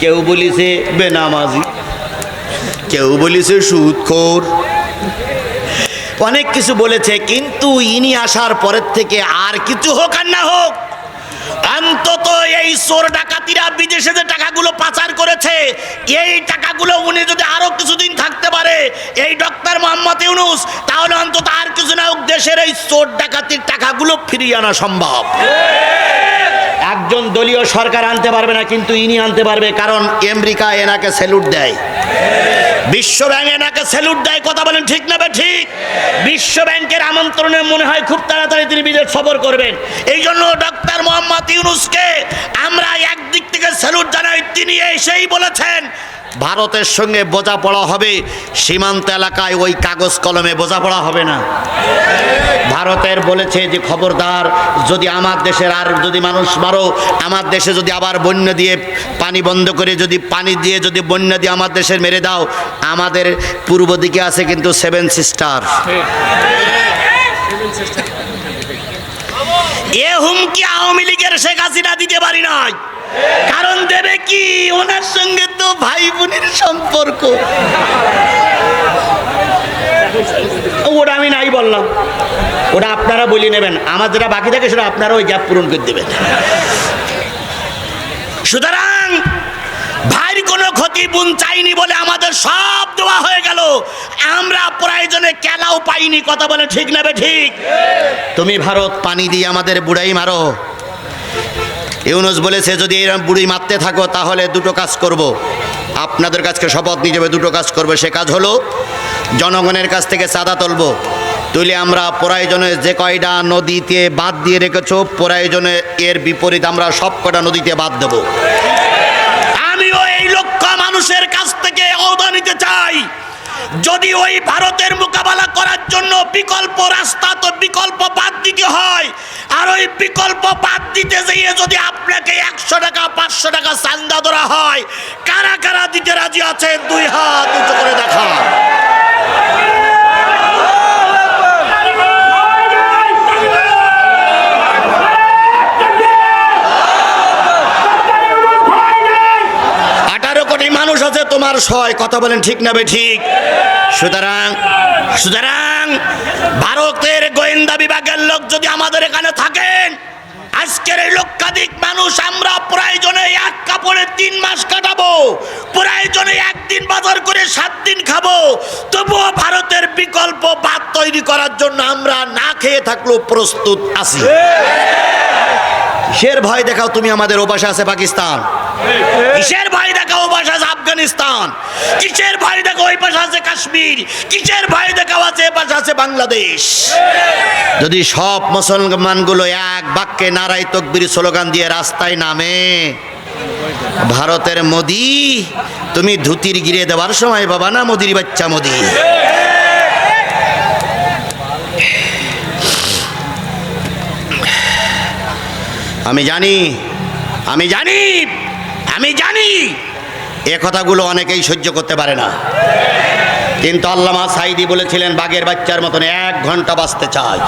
কেউ বলিছে বেনামাজি, কেউ বলিছে সুদখোর, অনেক কিছু বলেছে। কিন্তু ইনি আসার পরের থেকে আর কিছু হোক আর না হোক, অন্তত এই চোর ডাকাতিরা বিদেশে যে টাকাগুলো পাচার করেছে, এই টাকাগুলো উনি যদি আরো কিছুদিন থাকতে পারে এই ডক্টর মোহাম্মদ ইউনূস, তাহলে অন্তত আর কিছু না হোক দেশের এই চোর ডাকাতির টাকাগুলো ফিরিয়ে আনা সম্ভব। একজন দলীয় সরকার আনতে পারবে না, কিন্তু ইনি আনতে পারবে, কারণ আমেরিকা এনাকে স্যালুট দেয়, বিশ্ব ব্যাংক এনাকে স্যালুট দেয়। কথা বলেন ঠিক না ঠিক? বিশ্ব ব্যাংকের আমন্ত্রণে মনে হয় খুব তাড়াতাড়ি তিনি বিদেশ সফর করবেন। এই জন্য ডক্টর মোহাম্মদ ইউনূসকে আমরা একদিক থেকে স্যালুট জানাই। তিনি এসেই বলেছেন ভারতের সঙ্গে বোঝাপড়া হবে, সীমান্ত এলাকায় ওই কাগজ কলমে বোঝাপড়া হবে না। ভারতের বলেছে যে খবরদার, যদি আমার দেশের আর যদি মানুষ মারো, আমার দেশে যদি আবার বন্যা দিয়ে পানি বন্ধ করে যদি পানি দিয়ে যদি বন্যা দিয়ে আমার দেশের মেরে দাও। আমাদের পূর্ব দিকে আছে কিন্তু 7 সিস্টার। এ হুমকি আওয়ামী লীগের শেখ হাসিনা দিতে পারি নাই, কারণ দেবে কি, ওনার সঙ্গে তো ভাই বোনের সম্পর্ক। ওটা আমি নাই বললাম, ওটা আপনারা বলে নেবেন, আমার যেটা বাকি থাকে সেটা আপনারা ওই গ্যাপ পূরণ করে দেবেন। সুতরাং ভাইয়ের কোনো ক্ষতি বোন চাইনি বলে আমাদের সব দেওয়া হয়ে গেল, আমরা প্রয়োজনে কেলাও পাইনি। কথা বলে ঠিক না ঠিক? তুমি ভারত পানি দিয়ে আমাদের বুড়াই মারো। ইউনূস বলেছে যদি এরকম বুড়ি মারতে থাকো তাহলে দুটো কাজ করব। আপনাদের কাছে শপথ নিয়ে যাবে, দুটো কাজ করবে। সে কাজ হলো জনগণের কাছ থেকে চাঁদা তুলবো, তুলে আমরা প্রয়োজনে যে কয়টা নদীতে বাদ দিয়ে রেখেছো, প্রয়োজনে এর বিপরীত আমরা সব কটা নদীতে বাদ দেব। আমিও এই লক্ষ্য মানুষের কাছ থেকে ওয়াদা নিতে চাই। যদি ওই ভারতের মোকাবেলা করার জন্য বিকল্প রাস্তা, তো বিকল্প বাদ দিতে হয়। আর ওই বিকল্প বাদ দিতে যেয়ে যদি আপনাকে 100 টাকা 500 টাকা চাঁদা ধরা হয়, কারা কারা দিতে রাজি আছেন? 2 হাত উঁচু করে দেখা। মানুষ আছে তোমার সয়। কথা বলেন ঠিক না ঠিক? সুতরাং ভারতের গোয়েন্দা বিভাগের লোক যদি আমাদের এখানে থাকেন, আজকের এই লক্ষাধিক মানুষ আমরা প্রয়োজনে এক কাপড়ে 3 মাস কাটাবো। প্রয়োজনে একদিন বাজার করে 7 দিন খাবো, তবুও ভারতের বিকল্প ভাত তৈরি করার জন্য আমরা না খেয়ে থাকলেও প্রস্তুত আছি। কিসের ভয় দেখাও তুমি আমাদের? ওপাশে আছে পাকিস্তান। কিসের ভয় দেখাও? ওপাশে আছে আফগানিস্তান। কিসের ভয় দেখাও? ওই পাশে আছে কাশ্মীর। কিসের ভয় দেখাও? আছে এপাশে আছে বাংলাদেশ। যদি সব মুসলমানগুলো এক বাক্যে নারায়ে তাকবীর স্লোগান দিয়ে রাস্তায় নামে, ভারতের মোদি, তুমি ধুতির গিরে দেওয়ার সময় বাবা না, মোদির বাচ্চা মোদি। আমি জানি, আমি জানি, আমি জানি এ কথাগুলো অনেকেই সহ্য করতে পারে না, কিন্তু আল্লামা সাঈদী বলেছিলেন বাঘের বাচ্চার মতন 1 ঘন্টা বাঁচতে চাই।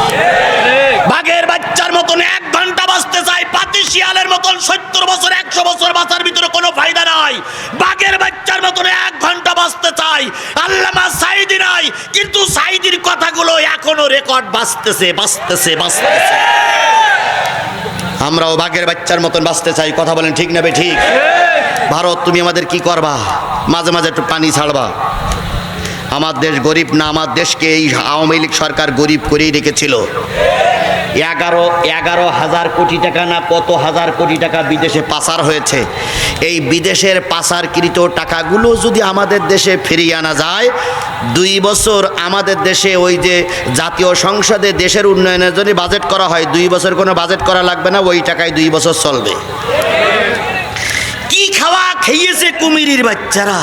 বাঘের বাচ্চার মতন 1 ঘন্টা বাঁচতে চাই। পাতি শিয়ালের মতন 70 বছর 100 বছর বাঁচার ভিতরে কোনো ফায়দা নাই। বাঘের বাচ্চার মতন 1 ঘন্টা বাঁচতে চাই। আল্লামা সাঈদী নাই, কিন্তু সাঈদীর কথাগুলো এখনো রেকর্ড বাঁচতেছে, বাঁচতেছে, বাঁচতেছে। আমরাও বাঘের বাচ্চার মতন বাঁচতে চাই। কথা বলেন ঠিক না বেঠিক? ভারত, তুমি আমাদের কি করবা? মাঝে মাঝে একটু পানি ছাড়বা। আমার দেশ গরিব না, আমার দেশকে এই আওয়ামী লীগ সরকার গরিব করেই রেখেছিল। 11,000 কোটি টাকা না কত হাজার কোটি টাকা বিদেশে পাচার হয়েছে। এই বিদেশের পাচারকৃত টাকাগুলো যদি আমাদের দেশে ফিরিয়ে আনা যায়, 2 বছর আমাদের দেশে ওই যে জাতীয় সংসদে দেশের উন্নয়নের জন্য বাজেট করা হয়, 2 বছর কোনো বাজেট করা লাগবে না, ওই টাকায় 2 বছর চলবে। কি খাওয়া খেয়েছে কুমিরির বাচ্চারা।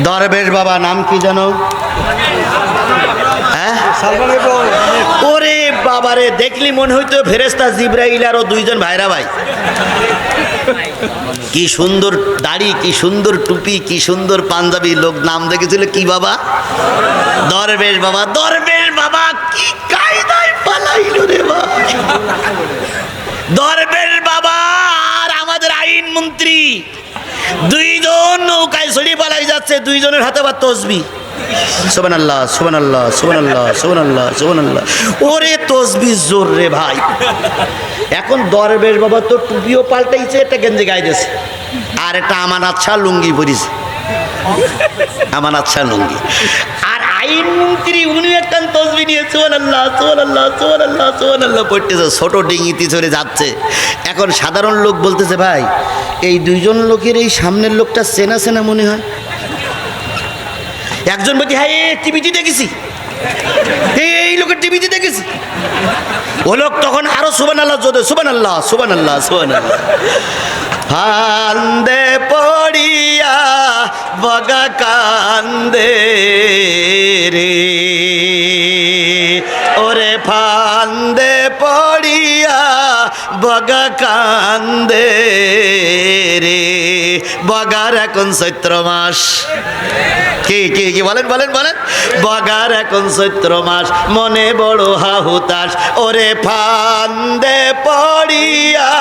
দরবেশ বাবা নাম কি জানো? হ্যাঁ, ওরে বাবারে, দেখলি মনে হইতো ফেরেশতা জিবরাইল আর 2 জন ভাইরা ভাই। কি সুন্দর দাড়ি, কি সুন্দর টুপি, কি সুন্দর পাঞ্জাবি। লোক নাম দেখেছিল কি বাবা? দরবেশ বাবা। দরবেশ বাবা কি কায়দায় পালাইলো রে বাবা। দরবেশ বাবা আর আমাদের আইন মন্ত্রী 2 জন নৌকায় চড়ে পালাই যাচ্ছে, 2 জনের হাতে আবার তসবিহ। সুবহানাল্লাহ, সুবহানাল্লাহ, সুবহানাল্লাহ, সুবহানাল্লাহ, সুবহানাল্লাহ। ওরে তসবিহ জোর রে ভাই। এখন দরবেশ বাবা তো টুপিও পাল্টাইছে, একটা গেঞ্জি গায়ে দিয়েছে, আর একটা আমানত শাহ লুঙ্গি পরিছে, আমানত শাহ লুঙ্গি। আর আইন মন্ত্রী উনি একটা তসবিহ নিয়ে সুবহানাল্লাহ, সুবহানাল্লাহ, সুবহানাল্লাহ, সুবহানাল্লাহ পড়তেছে, ছোট ডিঙিতে চড়ে যাচ্ছে। এখন সাধারণ লোক বলতেছে, ভাই এই 2 জন লোকের এই সামনের লোকটা চেনা চেনা মনে হয়। একজন বলছি, হ্যাঁ টিভিতে দেখেছি, এই লোকের টিভিতে দেখেছি। ও লোক তখন আরো সুবহানাল্লাহ জোরে, সুবহানাল্লাহ, সুবহানাল্লাহ, সুবহানাল্লাহ। ফান্দে পড়িয়া বগা কান্দে রে, ওরে ফান্দে পড়িয়া বগা কান্দে রে। বগার এখন চৈত্র মাস। কি কি কি বলেন বলেন বলেন। বগার এখন চৈত্র মাস, মনে বড় হাহুতাস, ওরে ফান্দে পড়িয়া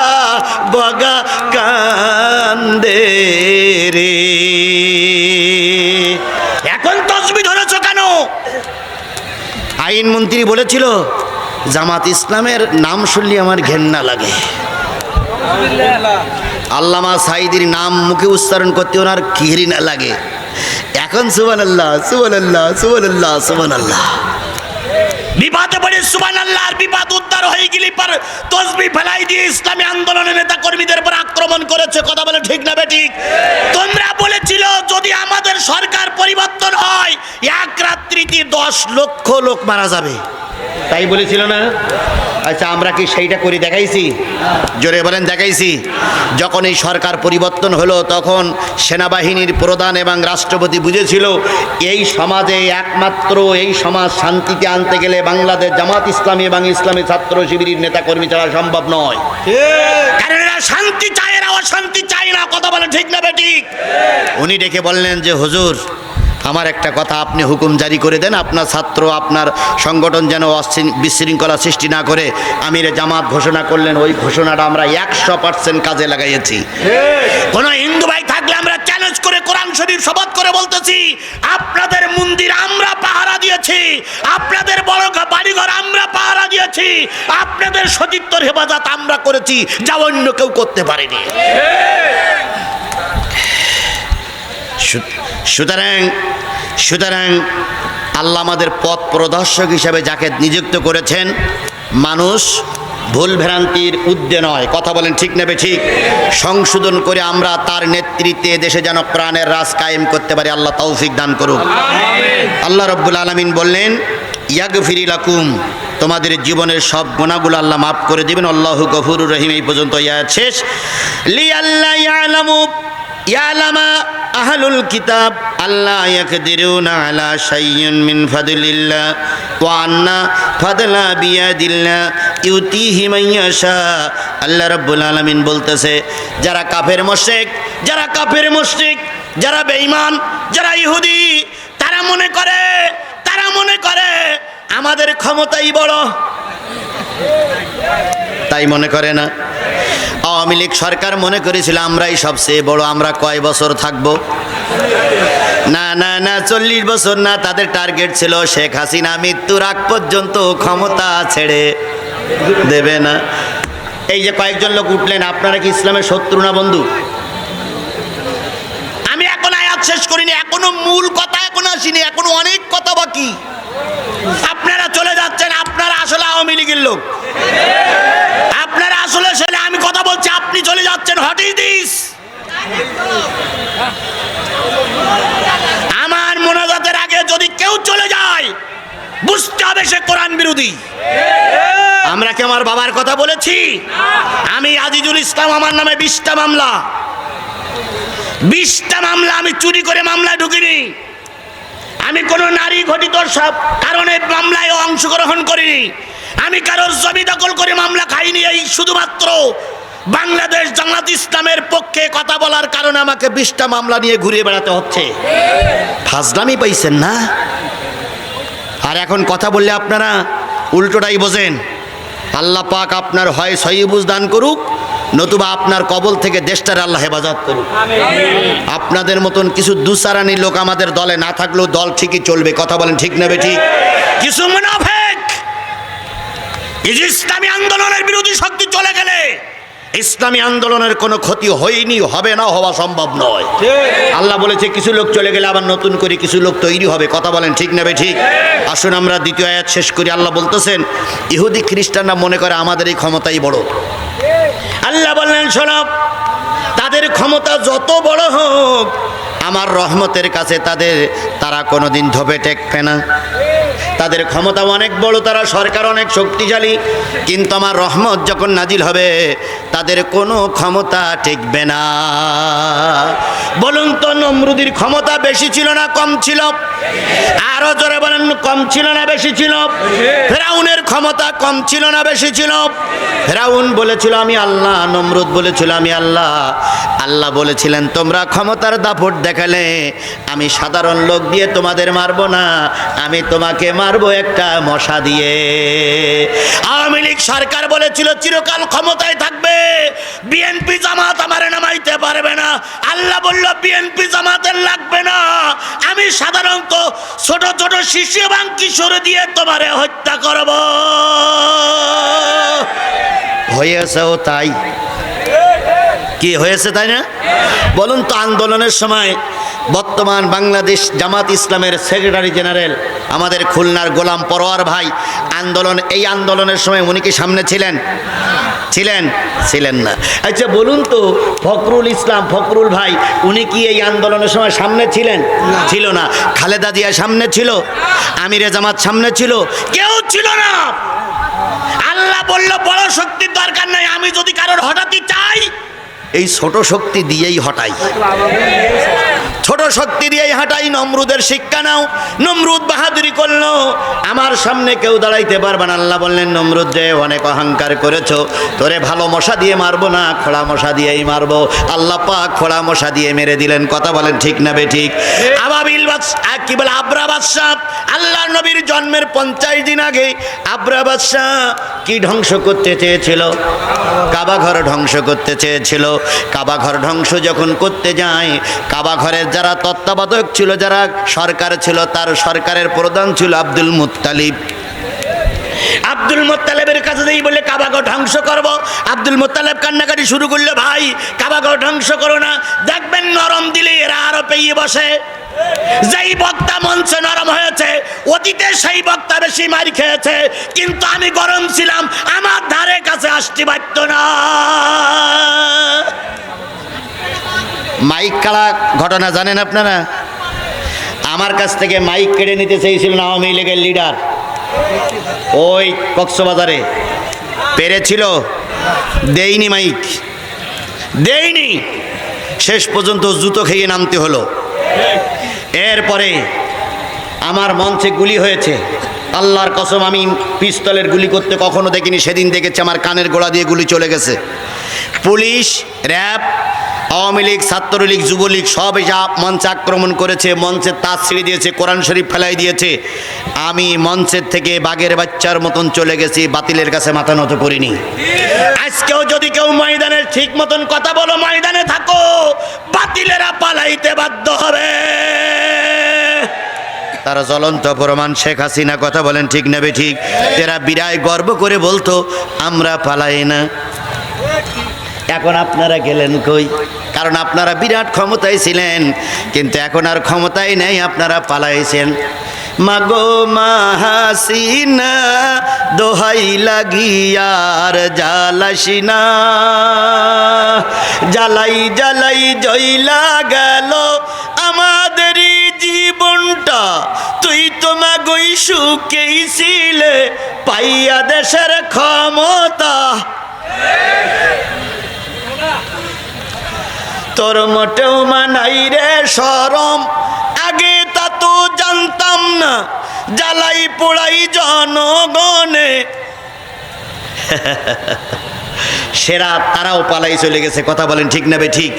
বগা কান্দে রে। এখন তসবিহ ধরেছ কেন? আইনমন্ত্রী বলেছিল জামাত ইসলামের নাম শুনলে আমার ঘেন্না লাগে। আল্লামা সাঈদীর নাম মুখে উচ্চারণ করতে ওনার ঘৃণা লাগে। এখন সুবহানাল্লাহ, সুবহানাল্লাহ, সুবহানাল্লাহ, সুবহানাল্লাহ। বিপদে পড়ে সুবহানাল্লাহ আর বিপদ উদ্ধার হয়ে গেলি পর তসবিহ ফেলাই দিয়ে ইসলামী আন্দোলনের নেতা কর্মীদের উপর আক্রমণ করেছে। কথা বলে ঠিক না বেঠিক? তোমরা বলেছিল যদি আমাদের সরকার পরিবর্তন হয় 1 রাত্রিতে 10 লক্ষ লোক মারা যাবে, তাই বলেছিল না? আচ্ছা, আমরা কি সেইটা করে দেখাইছি? জোরে বলেন দেখাইছি? যখন এই সরকার পরিবর্তন হলো তখন সেনাবাহিনীর প্রধান এবং রাষ্ট্রপতি বুঝেছিল এই সমাজে একমাত্র এই সমাজ শান্তিতে আনতে গেলে বাংলাদেশ জামাত ইসলামী এবং ইসলামী ছাত্র শিবিরের নেতাকর্মী ছাড়া সম্ভব নয়। কারণ এরা শান্তি চায়, এরা অশান্তি চায় না। কথা বলে ঠিক না বেঠিক? উনি ডেকে বললেন যে হুজুর, আমার একটা কথা, আপনি হুকুম জারি করে দেন, আপনার ছাত্র আপনার সংগঠন যেন বিশৃঙ্খলা সৃষ্টি না করে। আমিরে জামাত ঘোষণা করলেন, ওই ঘোষণাটা আমরা 100% কাজে লাগাইছি। কোন হিন্দু ভাই থাকলে আমরা চ্যালেঞ্জ করে কোরআন শরীফ শপথ করে বলতেছি, আপনাদের মন্দির আমরা পাহারা দিয়েছি, আপনাদের বড় বাড়িঘর আমরা পাহারা দিয়েছি, আপনাদের সতীত্বর হেফাজত আমরা করেছি, যা অন্য কেউ করতে পারেনি। সুতরাং সুতরাং আল্লাহ আমাদের পথ প্রদর্শক হিসাবে যাকে নিযুক্ত করেছেন, মানুষ ভুল ভ্রান্তির ঊর্ধ্বে নয়, কথা বলেন ঠিক নেবে ঠিক, সংশোধন করে আমরা তার নেতৃত্বে দেশে যেন প্রাণের রাজ কায়েম করতে পারি, আল্লাহ তৌফিক দান করুক। আল্লাহ রাব্বুল আলামিন বললেন ইয়াগফিরি লাকুম, তোমাদের জীবনের সব গুনাহগুলো আল্লাহ মাফ করে দিবেন, আল্লাহু গফুরুর রহিম। এই পর্যন্ত আয়াত শেষ। লিআল্লা ইয়ালামা আহলুল কিতাব আল্লাহ ইয়াকদিরুনা আলা শাইইন মিন ফাদলিল্লাহ ওয়া আন্না ফাদলা বিয়াদিল্লাহ ইউতিহি মান ইয়াশা। আল্লাহ রাব্বুল আলামিন বলতেছে, যারা কাফের মুশরিক, যারা বেঈমান, যারা ইহুদি, তারা মনে করে আমাদের ক্ষমতাই বড়, তাই মনে করে না। আওয়ামী লীগ সরকার মনে করেছিল আমরাই সবচেয়ে বড়, আমরা কয় বছর থাকবো? না না না, 40 বছর না, তাদের টার্গেট ছিল শেখ হাসিনা মৃত্যুর আগ পর্যন্ত ক্ষমতা ছেড়ে দেবে না। এই যে কয়েকজন লোক উঠলেন, আপনারা কি ইসলামের শত্রু না বন্ধু? আমি এখন আয়াত শেষ করিনি, এখনো মূল কথা এখনো আসিনি, এখনো অনেক কথা বাকি। আপনারা চলে যাচ্ছেন, আপনারা আসলে আওয়ামী লীগের লোক, আপনারা আসলে সেটা আমি কথা বলছি, আপনি চলে যাচ্ছেন। What is this? আমার মোনাজাতের আগে যদি কেউ চলে যায়, বুঝতে হবে সে কোরআন বিরোধী। আমরা কি আমার বাবার কথা বলেছি? আমি আজিজুল ইসলাম, আমার নামে 20টা মামলা, আমি চুরি করে মামলায় ঢুকিনি। আমি কোনো নারী ঘটিত সব কারণে মামলায় অংশগ্রহণ করিনি। আমি কারোর জমি দখল করে মামলা খাইনি। এই শুধুমাত্র বাংলাদেশ জামাত ইসলামের পক্ষে কথা বলার কারণে আমাকে 20টা মামলা নিয়ে ঘুরে বেড়াতে হচ্ছে। ফাজলামি পাইছেন না? আর এখন কথা বললে আপনারা উল্টোটাই বোঝেন। আল্লাহ পাক আপনার হয় সহি বুঝ দান করুক, নতুবা আপনার কবল থেকে দেশটার আল্লাহ হেফাজত করুক। আপনাদের মতন কিছু দুসারানি লোক আমাদের দলে না থাকলেও দল ঠিকই চলবে, কথা বলেন ঠিক নেবে ঠিক। কিছু মুনাফিক ইসলামী আন্দোলনের বিরোধী শক্তি চলে গেলে ইসলামী আন্দোলনের কোনো ক্ষতি হয়নি, হবে না, হওয়া সম্ভব নয়। আল্লাহ বলেছে কিছু লোক চলে গেলে আবার নতুন করে কিছু লোক তৈরি হবে, কথা বলেন ঠিক নেবে ঠিক। আসুন আমরা দ্বিতীয় আয়াত শেষ করি। আল্লাহ বলতেছেন ইহুদি খ্রিস্টানরা মনে করে আমাদের এই ক্ষমতাই বড়। আল্লাহ বললেন শোনো, তাদের ক্ষমতা যত বড় হোক, আমার রহমতের কাছে তারা কোনোদিন ধোপে টেকবে না। তাদের ক্ষমতা অনেক বড়, তারা সরকার অনেক শক্তিশালী, কিন্তু আমার রহমত যখন নাজিল হবে তাদের কোনো ক্ষমতা টিকবে না। বলুন তো, নমরুদের ক্ষমতা বেশি ছিল না কম ছিল? আরো জোরে বলেন, কম ছিল না বেশি ছিল? ফেরাউনের ক্ষমতা কম ছিল না বেশি ছিল? ফেরাউন বলেছিল আমি আল্লাহ, নমরুদ বলেছিল আমি আল্লাহ। আল্লাহ বলেছিলেন তোমরা ক্ষমতার দাপট দেখালে আমি সাধারণ লোক দিয়ে তোমাদের মারবো না, আমি তোমাকে মারবো একটা মশা দিয়ে। আওয়ামী লীগ সরকার বলেছিল চিরকাল ক্ষমতায় থাকবে, বিএনপি জামাত আমারে নামাইতে পারবে না। আল্লাহ বলল বিএনপি জামাতের লাগবে না, আমি সাধারণত ছোট ছোট শিশু এবং কিশোর দিয়ে তোমারে হত্যা করব। হয়েছেও তাই। কি হয়েছে তাই না? বলুন তো, আন্দোলনের সময় বর্তমান বাংলাদেশ জামাত ইসলামের সেক্রেটারি জেনারেল আমাদের খুলনার গোলাম পরোয়ার ভাই এই আন্দোলনের সময় উনি কি সামনে ছিলেন? ছিলেন না। আচ্ছা বলুন তো, ফখরুল ভাই উনি কি এই আন্দোলনের সময় সামনে ছিলেন? ছিল না। খালেদা জিয়া সামনে ছিল? আমিরে জামাত সামনে ছিল? কেউ ছিল না। আল্লাহ বলল বড় শক্তির দরকার নাই, আমি যদি কারোর হঠাৎই চাই এই ছোট শক্তি দিয়েই হটাই, ছোট শক্তি দিয়েই হাঁটাই। নমরুদের শিক্ষা নাও। নমরুদ বাহাদুরি করলো, আমার সামনে কেউ দাঁড়াইতে পারবে না। আল্লাহ বললেন নমরুদ যে অনেক অহংকার করেছো, তোরে ভালো মশা দিয়ে মারবো না, খোড়া মশা দিয়েই মারবো। আল্লাহ পাক খোড়া মশা দিয়ে মেরে দিলেন, কথা বলেন ঠিক না বে ঠিক? আবাবিল কি বলে আবরা বাদশাহ, আল্লাহ নবীর জন্মের 50 দিন আগে আবরা বাদশাহ কি ধ্বংস করতে চেয়েছিল? কাবা ঘর ধ্বংস করতে চেয়েছিল। কাবা ঘর ধ্বংস যখন করতে যায়, কাবা ঘরের যারা তত্ত্বাবধায়ক ছিল, যারা সরকার ছিল, তার সরকারের প্রধান ছিল আব্দুল মুত্তালিব। আব্দুল মুত্তালিবের কাছে যেই বলে কাবাকে ধ্বংস করব, আব্দুল মুত্তালিব কান্নাকাটি শুরু করলো, ভাই কাবাকে ধ্বংস করো না, দেখবেন নরম দিলে এরা আরো পেয়ে বসে। যেই বক্তা মঞ্চে নরম হয়েছে, অতীতে সেই বক্তা বেশি মার খেয়েছে, কিন্তু আমি গরম ছিলাম, আমার ধারে কাছে আসতে পারত না। মাইক কাড়া ঘটনা জানেন আপনারা? আমার কাছ থেকে মাইক কেড়ে নিতে চেয়েছিলেন আওয়ামী লীগের লিডার, ওই কক্সবাজারে পেরেছিল, দেইনি, মাইক দেইনি, শেষ পর্যন্ত জুতো খেয়ে নামতে হলো। এরপরে আমার মঞ্চে গুলি হয়েছে, আল্লাহর কসম আমি পিস্তলের গুলি করতে কখনো দেখিনি, সেদিন দেখেছি আমার কানের গোড়া দিয়ে গুলি চলে গেছে। পুলিশ, র্যাব, আওয়ামী লীগ, ছাত্রলীগ, যুবলীগ সব যা মঞ্চে আক্রমণ করেছে, মঞ্চের তাজ ছিঁড়ে দিয়েছে, কোরআন শরীফ ফেলাই দিয়েছে। আমি মঞ্চের থেকে বাঘের বাচ্চার মতন চলে গেছি, বাতিলের কাছে মাথা নত করিনি। আজকেও যদি কেউ ময়দানের ঠিক মতন কথা বলো, ময়দানে থাকো, বাতিলেরা পালাইতে বাধ্য হবে। তারা জ্বলন্ত প্রমাণ, শেখ হাসিনা, কথা বলেন ঠিক না বেঠিক? এরা বিরায় গর্ব করে বলতো আমরা পালাই না। এখন আপনারা গেলেন কই? কারণ আপনারা বিরাট ক্ষমতায় ছিলেন, কিন্তু এখন আর ক্ষমতায় নেই, আপনারা পালাইছেন। মাগো মা হাসিনা দোহাই লাগিয়ার জ্বালাসিনা, জ্বালাই জ্বালাই জইলা গেল আমাদের জীবনটা, তুই তো মাগোই সুখেই ছিলে পাইয়া দেশের ক্ষমতা। তোর মোটেও মানাই রে শরম, আগে তা তো জানতাম না, জ্বালাই পোড়াই জনগণে। সেরা তারাও পালাই চলে গেছে, কথা বলেন ঠিক না ঠিক?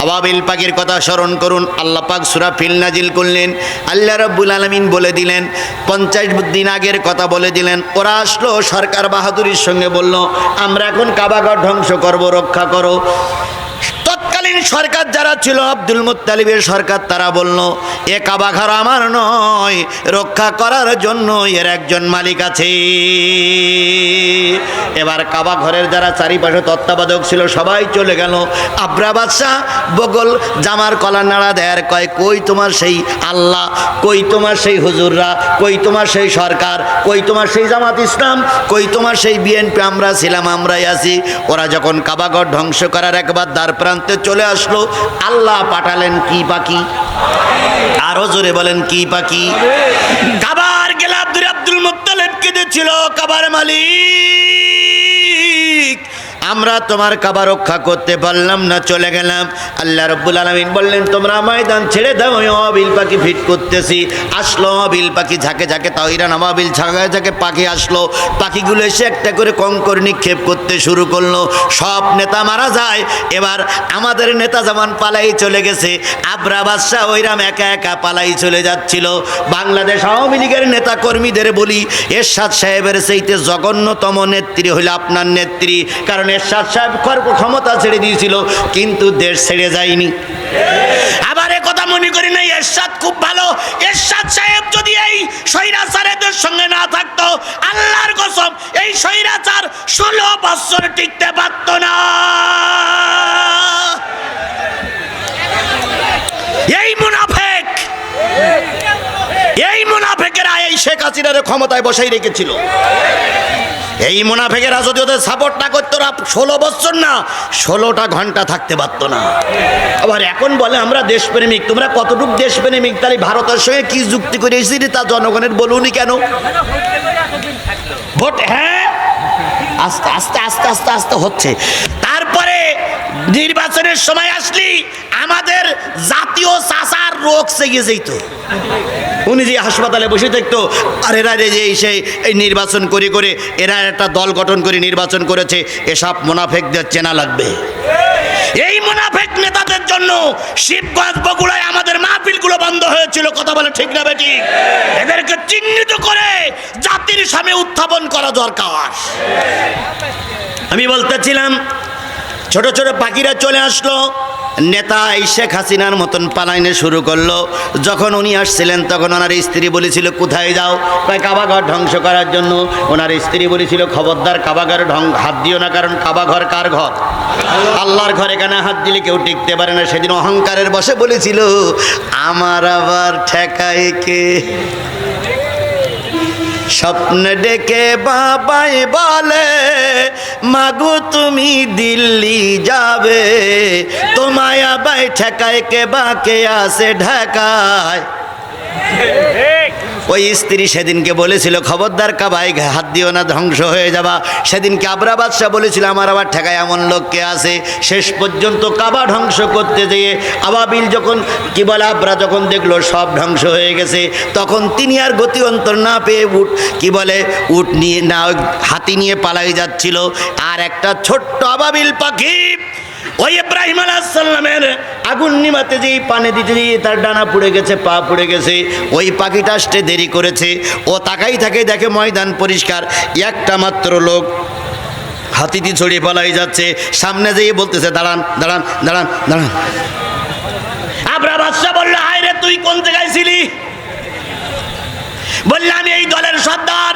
আবাবিল পাখির কথা স্মরণ করুন, আল্লাহ পাক সূরা ফিল নাজিল করলেন, আল্লাহ রাব্বুল আলামিন বলে দিলেন, 50 দিন আগের কথা বলে দিলেন। ওরা আসলো সরকার বাহাদুরির সঙ্গে বলল, আমরা এখন কাবাঘর ধ্বংস করব, রক্ষা করো। তৎকালীন সরকার যারা ছিল, আব্দুল মুত্তালিবের সরকার, তারা বলল এ কাবাঘর আমার নয়, রক্ষা করার জন্য এর একজন মালিক আছে। এবার কাবাঘরের যারা চারিপাশে তত্ত্বাবধায়ক ছিল সবাই চলে গেল। আব্রা বাদশাহ বগল জামার কলা নাড়া দেয়ার কয়, কই তোমার সেই আল্লাহ, কই তোমার সেই হুজুররা, কই তোমার সেই সরকার, কই তোমার সেই জামাত ইসলাম, কই তোমার সেই বিএনপি? আমরা ছিলাম, আমরাই আছি। ওরা যখন কাবাঘর ধ্বংস করার একবার দ্বার প্রান্তে চলে আসলো, আল্লাহ পাঠালেন কি পাখি? আরো জোরে বলেন কি পাখি? কাবার গেলে আব্দুল মুত্তালিব কেঁদেছিল, কাবার মালিক আমরা তোমার কাবা রক্ষা করতে পারলাম না, চলে গেলাম। আল্লাহ রাব্বুল আলামিন বললেন তোমরা ময়দান ছেড়ে দাও, অবিল পাখি ফিট করতেছি। আসলো অবিল পাখি, ঝাঁকে ঝাঁকে তাওইরান আবাবিল, ঝাঁকে ঝাঁকে পাখি আসলো। পাখিগুলো এসে একটা করে কঙ্কর নিক্ষেপ করতে শুরু করলো। সব নেতা মারা যায়। এবার আমাদের নেতা যেমন পালাই চলে গেছে, আব্রা বাদশাহ ওইরাম একা একা পালাই চলে যাচ্ছিল। বাংলাদেশ আওয়ামী লীগের নেতা কর্মীদের বলি, এরশাদ সাহেবের চাইতে জঘন্যতম নেত্রী হইল আপনার নেত্রী। কারণ এরশাদ সাহেব ক্ষমতা ছেড়ে দিয়েছিল, কিন্তু দেশ ছেড়ে যায়নি। আবার কথা মনে করি না এরশাদ খুব ভালো। এরশাদ সাহেব যদি এই স্বৈরাচারীদের সঙ্গে না থাকতো, আল্লাহর কসম এই স্বৈরাচার 16 বছর টিকতে পারত না। এই মুনাফেক, এই মুনাফেকেরা এই শেখ হাসিনার ক্ষমতায় বসাই রেখেছিল। এই মুনাফেকেরা যদি ওদের সাপোর্ট না করতো, 16 বছর না 16টা ঘন্টা থাকতে পারতো না। আবার এখন বলে আমরা দেশপ্রেমিক। তোমরা কতটুকু দেশপ্রেমিক? তাহলে ভারতের সঙ্গে কি যুক্তি করে এসেছি তা জনগণের বলুনি কেন? ভোট, হ্যাঁ, আস্তে আস্তে আস্তে আস্তে আস্তে হচ্ছে। তারপরে নির্বাচনের সময় আসলি আমাদের জাতীয় চাষার রোগ সেগে যেত। উনি যে হাসপাতালে বসে থাকতো, আর এরা যে সেই এই নির্বাচন করে করে এরা একটা দল গঠন করে নির্বাচন করেছে, এসব মুনাফেকদের চেনা লাগবে। এই মুনাফেক নেতাদের জন্য শিবগঞ্জ বগুড়ায় আমাদের মাহফিলগুলো বন্ধ হয়েছিল। কথা বলে ঠিক না বেটি? এদেরকে চিহ্নিত করে জাতির সামনে উত্থাপন করা দরকার। আমি বলতেছিলাম ছোট ছোট পাখিরা চলে আসলো, নেতা এই শেখ হাসিনার মতন পালাইনে শুরু করলো। যখন উনি আসছিলেন তখন ওনার স্ত্রী বলেছিল কোথায় যাও, কয় কাবাঘর ধ্বংস করার জন্য। ওনার স্ত্রী বলেছিল খবরদার কাবাঘর হাত দিও না, কারণ কাবাঘর কার ঘর? আল্লাহর ঘরে, কেন হাত দিলে কেউ টিকতে পারে না। সেদিন অহংকারের বশে বলেছিল আমার আবার ঠেকায় কে। স্বপ্নে ডেকে বাবাই বলে মাগো তুমি দিল্লি যাবে, তোমায় আবাই ঠেকায় কে বাকে আসে ঢাকায়। ওই স্ত্রী সেদিনকে বলেছিল খবরদার কাবায় হাত দিও না, ধ্বংস হয়ে যাবা। সেদিনকে আবরা বাদশাহ বলেছিল আমার আবার ঠেকায় এমন লোককে আছে। শেষ পর্যন্ত কাবা ধ্বংস করতে যেয়ে আবাবিল যখন কি বলে আবরা যখন দেখলো সব ধ্বংস হয়ে গেছে, তখন তিনি আর গতি অন্তর না পেয়ে উট নিয়ে না হাতি নিয়ে পালাই যাচ্ছিল। আর একটা ছোট্ট আবাবিল পাখি ওই ইব্রাহিম আলাইহিস সালামের আগুন নিমাতে যেই পানি দিতে দিয়ে তার ডানা পুড়ে গেছে, পা পুড়ে গেছে। ওই পাখিটা আসতে দেরি করেছে। ও তাকাই থাকে, দেখে ময়দান পরিষ্কার, একটা মাত্র লোক হাতিটি ছড়িয়ে পালাই যাচ্ছে। সামনে যেয়ে বলতেছে দাঁড়ান দাঁড়ান দাঁড়ান দাঁড়ান। আবরা বাদশাহ বলল হায় রে তুই কোন জায়গায় ছিলি? বললে আমি এই দলের সর্দার।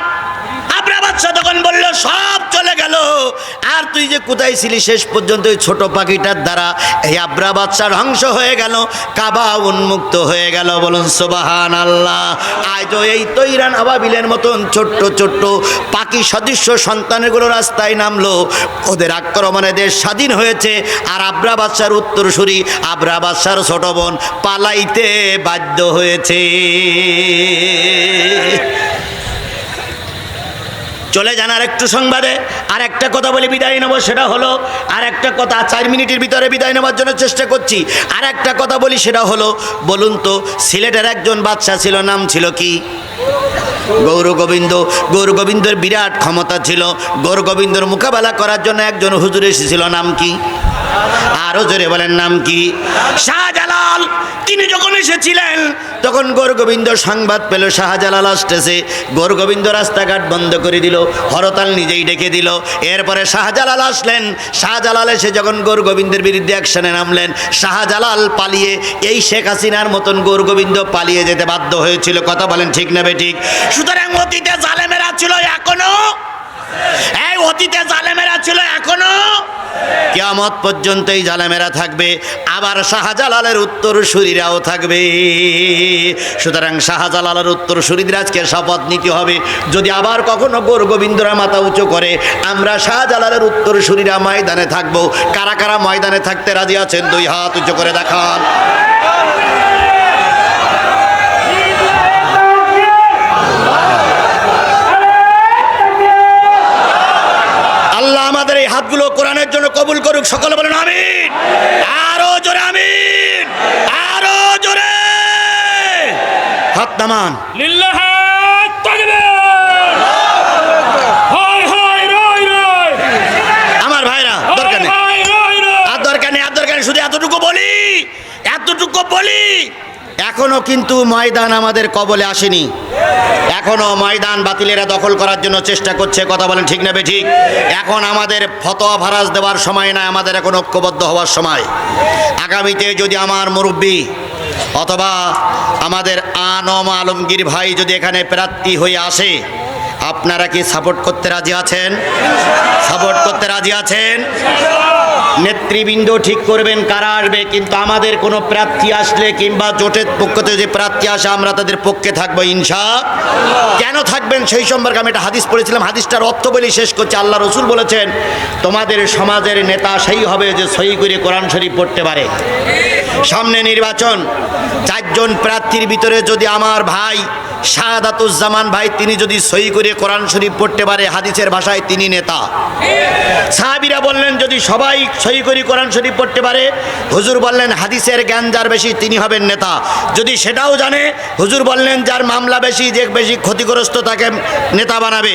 আবরা বাদশাহ তখন বলল সব চলে গেল, আর তুই যে কোথায় ছিলি? শেষ পর্যন্ত ওই ছোট পাখিটার দ্বারা এই আবরা বাদশাহ ধ্বংস হয়ে গেল, কাবা উন্মুক্ত হয়ে গেল। বলুন সুবহানাল্লাহ। আজও এই তৈরান আবাবিলের মতন ছোট্ট ছোট্ট পাখি সদৃশ্য সন্তানগুলো রাস্তায় নামলো, ওদের আক্রমণে দেশ স্বাধীন হয়েছে। আর আবরা বাদশার উত্তরসূরি আবরা বাদশার ছোট বোন পালাইতে বাধ্য হয়েছে। চলে যান আর একটু সংবাদে। আর একটা কথা বলে বিদায় নেব, সেটা হলো আর একটা কথা 4 মিনিটের ভিতরে বিদায় নেওয়ার জন্য চেষ্টা করছি। আর একটা কথা বলি, সেটা হলো বলুন তো সিলেটের একজন বাদশা ছিল, নাম ছিল কি? গৌর গোবিন্দ। গৌর গোবিন্দর বিরাট ক্ষমতা ছিল। গৌর গোবিন্দর মোকাবেলা করার জন্য একজন হুজুর এসেছিল, নাম কি? আরো জোরে বলেন নাম কি? শাহজালাল। তিনি যখন এসেছিলেন তখন গৌর গোবিন্দ সংবাদ পেল শাহজালাল আসতেছে। গৌর গোবিন্দ রাস্তাঘাট বন্ধ করে দিল, হরতাল নিজেই ডেকে দিল। এরপরে শাহজালাল আসলেন। শাহজালাল এসে যখন গৌর গোবিন্দের বিরুদ্ধে অ্যাকশনে নামলেন, শাহজালাল পালিয়ে এই শেখ হাসিনার মতন গৌর গোবিন্দ পালিয়ে যেতে বাধ্য হয়েছিল। কথা বলেন ঠিক না বেঠিক? সুতরাং অতীতে জালেমেরা ছিল, এখনো এই অতীতে জালেমেরা ছিল, এখনো কিয়ামত পর্যন্ত এই জালেমেরা থাকবে। আবার শাহজালালের উত্তরসূরিরাও থাকবে। সুতরাং শাহজালালের উত্তরসূরিদের আজকে শপথ নিতে হবে, যদি আবার কখনো গৌর গোবিন্দরা মাথা উঁচু করে, আমরা শাহজালালের উত্তরসূরিরা ময়দানে থাকবো। কারা কারা ময়দানে থাকতে রাজি আছেন? 2 হাত উঁচু করে দেখান। আল্লাহ আমাদের এই হাতগুলো কোরআনের জন্য কবুল করুক। সকলে বলেন আমিন। আরো জোরে আমিন, আরো জোরে। হাত নামান। লিল্লাহি তাকবীর। হায় হায় রয় রয়। আমার ভাইরা দরকার নেই, আর দরকার নেই, আর দরকার নেই। শুধু এতটুকু বলি, এতটুকু বলি, এখনো কিন্তু ময়দান আমাদের কবলে আসেনি। এখনো ময়দান বাতিলেরা দখল করার জন্য চেষ্টা করছে। কথা বলেন ঠিক না বেঠিক? এখন আমাদের ফতোয়া ফারাজ দেওয়ার সময় না, আমাদের এখন ঐক্যবদ্ধ হওয়ার সময়। আগামীতে যদি আমার মুরব্বী অথবা আমাদের আনম আলমগীর ভাই যদি এখানে প্রার্থী হয়ে আসে, আপনারা কি সাপোর্ট করতে রাজি আছেন? সাপোর্ট করতে রাজি আছেন? নেতৃবৃন্দ ঠিক করবেন কারা আসবে, কিন্তু আমাদের কোনো প্রার্থী আসলে কিংবা জোটের পক্ষ থেকে যে প্রার্থী আসে আমরা তাদের পক্ষে থাকবো ইনশাআল্লাহ। কেন থাকবেন সেই সম্পর্কে আমি একটা হাদিস পড়েছিলাম, হাদিসটার অর্থ বলি শেষ করছি। আল্লাহ রসুল বলেছেন তোমাদের সমাজের নেতা সেই হবে যে সহি করে কোরআন শরীফ পড়তে পারে। সামনে নির্বাচন, 4 জন প্রার্থীর ভিতরে যদি আমার ভাই শাহাদাতুজ্জামান ভাই তিনি যদি সহি করে কোরআন শরীফ পড়তে পারে, হাদিসের ভাষায় তিনি নেতা। সাহাবীরা বললেন যদি সবাই সহি করে কোরআন শরীফ পড়তে পারে, হুজুর বললেন হাদিসের জ্ঞান যার বেশি তিনি হবেন নেতা। যদি সেটাও জানে, হুজুর বললেন যার মামলা বেশি, যে বেশি ক্ষতিগ্রস্ত তাকে নেতা বানাবে।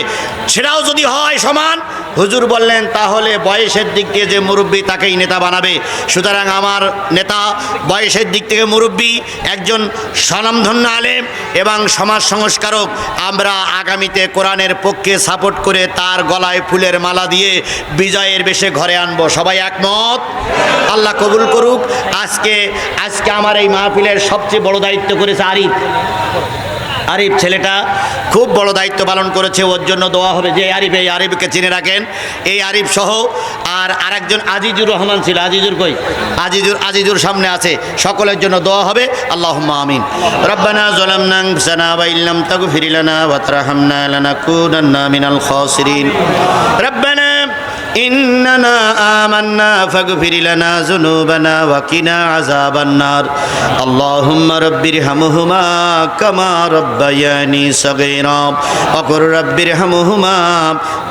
সেটাও যদি হয় সমান, হুজুর বললেন তাহলে বয়সের দিক থেকে যে মুরব্বী তাকেই নেতা বানাবে। সুতরাং আমার নেতা বয়সের দিক থেকে মুরব্বী, একজন স্বনামধন্য আলেম এবং সমাজ সমাজ সংস্কারক, আমরা আগামীতে কোরআনের পক্ষে সাপোর্ট করে তার গলায় ফুলের মালা দিয়ে বিজয়ের বেশে ঘরে আনবো। সবাই একমত? আল্লাহ কবুল করুক। আজকে আমার এই মাহফিলের সবচেয়ে বড় দায়িত্ব করেছে আরিফ ছেলেটা খুব বড় দায়িত্ব পালন করেছে। ওর জন্য দোয়া হবে। যে আরিফ, এই আরিফকে চিনে রাখেন। এই আরিফ সহ আর আরেকজন আজিজুর রহমান ছিল। আজিজুর কই? আজিজুর সামনে আছে। সকলের জন্য দোয়া হবে। আল্লাহুম্মা আমিন। রব্বানা যালামনা আনফুসানা ওয়া ইল্লাম তাগফির লানা ওয়া তারহামনা লানাকুনান্না মিনাল খাসিরিন। রব্বানা إننا آمنا فاغفر لنا ذنوبنا وقنا عذاب النار اللهم رب ارحمهما كما ربياني صغيرا وقل رب ارحمهما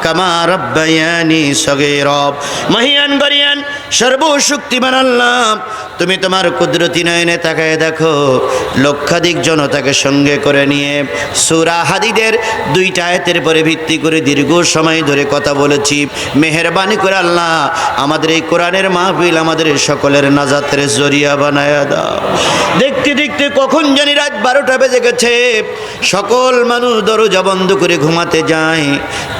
كما ربياني صغيرا মহিয়ান বরিয়ান সর্বশক্তিমান আল্লাহ, তুমি তোমার কুদরতি নয়নে তাকায় দেখো, লক্ষাধিক জনতাকে সঙ্গে করে নিয়ে সূরা হাদীদের 2টা আয়াতের পরে ভিত্তি করে দীর্ঘ সময় ধরে কথা বলেছি। মেহেরবানি করে আল্লাহ আমাদের এই কোরআনের মাহফিল আমাদের সকলের নাজাতের জরিয়া বানায়া দাও। দেখতে দেখতে কখন জানি রাত 12টা বেজে গেছে। সকল মানুষ দরজা বন্ধ করে ঘুমাতে যায়।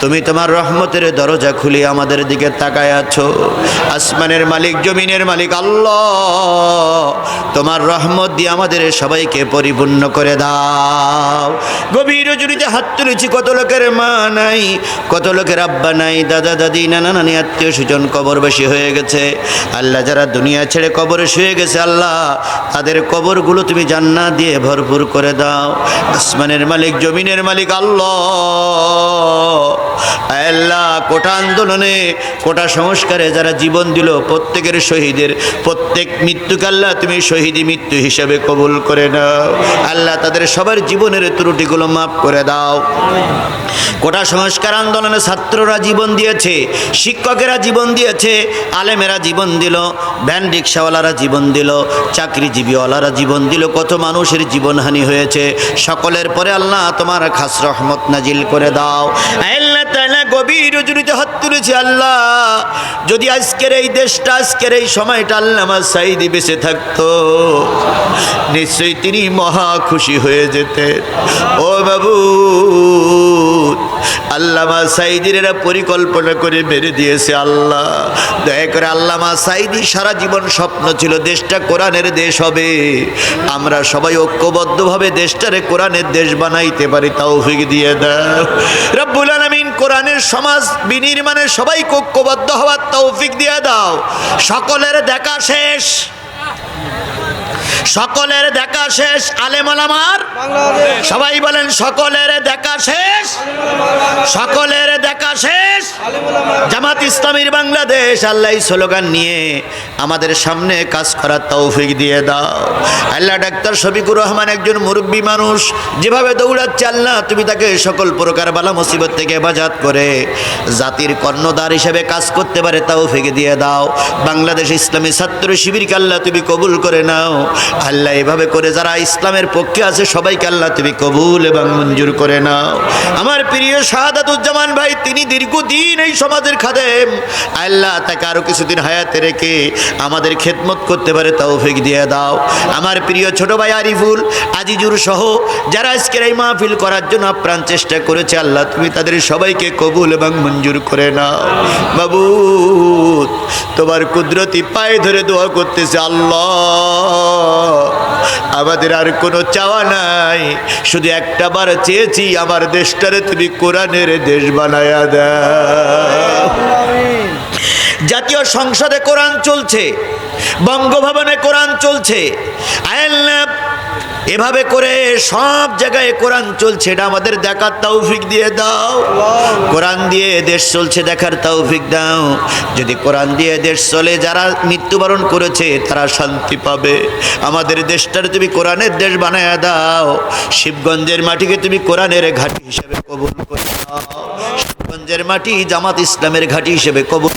তুমি তোমার রহমতের দরজা খুলে আমাদের দিকে তাকায় আছো। আসমানের মালিক, জমিনের মালিক আল্লাহ, তোমার রহমত দিয়ে আমাদের সবাইকে পরিপূর্ণ করে দাও। গভীর রজনীতে হাত তুলেছি। কত লোকের মা নাই, কত লোকের আব্বা নাই, দাদা দাদি, নানা নানি, আত্মীয় স্বজন কবরবাসী হয়ে গেছে। আল্লাহ, যারা দুনিয়া ছেড়ে কবরে শুয়ে গেছে আল্লাহ, তাদের কবরগুলো তুমি জান্নাত দিয়ে ভরপুর করে দাও। আসমানের মালিক, জমিনের মালিক আল্লাহ, আল্লাহ কোটা আন্দোলনে, কোটা সংস্কারে যারা জীবন দিল, প্রত্যেকের শহীদের প্রত্যেক মৃত্যুকে আল্লাহ তুমি শহীদি মৃত্যু হিসাবে কবুল করে নাও। আল্লাহ তাদের সবার জীবনের ত্রুটিগুলো মাফ করে দাও। কোটা সংস্কার আন্দোলনে ছাত্ররা জীবন দিয়েছে, শিক্ষকেরা জীবন দিয়েছে, আলেমেরা জীবন দিল, ভ্যান রিক্সাওয়ালারা জীবন দিল, চাকরিজীবীওয়ালারা জীবন দিল, কত মানুষের জীবনহানি হয়েছে। সকলের পরে আল্লাহ তোমার খাস রহমত নাজিল করে দাও। আল্লাহ তাআলা গভীর রজনীতে হাত তুলেছে। আল্লাহ, যদি আজকের এই দেশটা, আজকের এই সময়টা আল্লামা সাঈদী বেঁচে থাকতো, নিশ্চয়ই তিনি মহা খুশি হয়ে যেতেন। ও বাবু, আল্লামা সাঈদীর এরা পরিকল্পনা করে মেরে দিয়েছে। আল্লাহ দয়া করে, আল্লামা সাঈদী সারা জীবন স্বপ্ন ছিল দেশটা কোরআনের দেশ হবে। আমরা সবাই ঐক্যবদ্ধভাবে দেশটারে কোরআনের দেশ বানাইতে পারি, তৌফিক দিয়ে দাও রব্বুল আলামিন। কোরআনের সমাজ বিনির্মাণে সবাইকে ঐক্যবদ্ধ হওয়ার তৌফিক দিয়ে দাও। সকলের দেখা শেষ, সকলের দেখা শেষ। আলেম ওলামার সবাই বলেন সকলের দেখা শেষ, সকলের দেখা শেষ। জামাত ইসলামীর বাংলাদেশ, আল্লাহ স্লোগান নিয়ে আমাদের সামনে কাজ করার তৌফিক দিয়ে দাও। আল্লাহ, ডাক্তার শফিকুর রহমান একজন মুরব্বী মানুষ, যেভাবে দৌড়াচ্ছে আল্লাহ তুমি তাকে সকল প্রকার বালা মুসিবত থেকে হেফাজত করে জাতির কর্ণধার হিসেবে কাজ করতে পারে তৌফিক দিয়ে দাও। বাংলাদেশ ইসলামী ছাত্র শিবিরকে আল্লাহ তুমি কবুল করে নাও। আল্লাহ, এভাবে করে যারা ইসলামের পক্ষে আছে সবাইকে আল্লাহ তুমি কবুল এবং মঞ্জুর করে নাও। আমার প্রিয় শাহাদাতুজ্জামান ভাই, তিনি দীর্ঘদিন এই সমাজের খাদেম। আল্লাহ, তাকে আরো কিছুদিন হায়াতে রেখে আমাদের খেদমত করতে পারে তৌফিক দিয়ে দাও। আমার প্রিয় ছোট ভাই আরিফুল, আজিজুর সহ যারা আজকের এই মাহফিল করার জন্য আপ্রাণ চেষ্টা করেছে, আল্লাহ তুমি তাদের সবাইকে কবুল এবং মঞ্জুর করে নাও। বাবু, তোমার কুদরতি পায়ে ধরে দোয়া করতেছে। আল্লাহ, আমাদের আর কোনো চাওয়া নাই, শুধু একটা বার চেয়েছি, আমার দেশটারে তুমি কোরআনের দেশ বানায়া দাও। জাতীয় সংসদে কোরআন চলছে, বঙ্গভবনে কোরআন চলছে। আল্লাহ, এভাবে করে সব জায়গায় কোরআন চলছে, এটা আমাদের দেখার তৌফিক দিয়ে দাও। কোরআন দিয়ে দেশ চলছে দেখার তৌফিক দাও। যদি কোরআন দিয়ে দেশ চলে, যারা মৃত্যুবরণ করেছে তারা শান্তি পাবে। আমাদের দেশটার তুমি কোরআনের দেশ বানায়া দাও। শিবগঞ্জের মাটিকে তুমি কোরআনের ঘাঁটি হিসেবে কবুল করে দাও। শিবগঞ্জের মাটি জামাত ইসলামের ঘাঁটি হিসেবে কবুল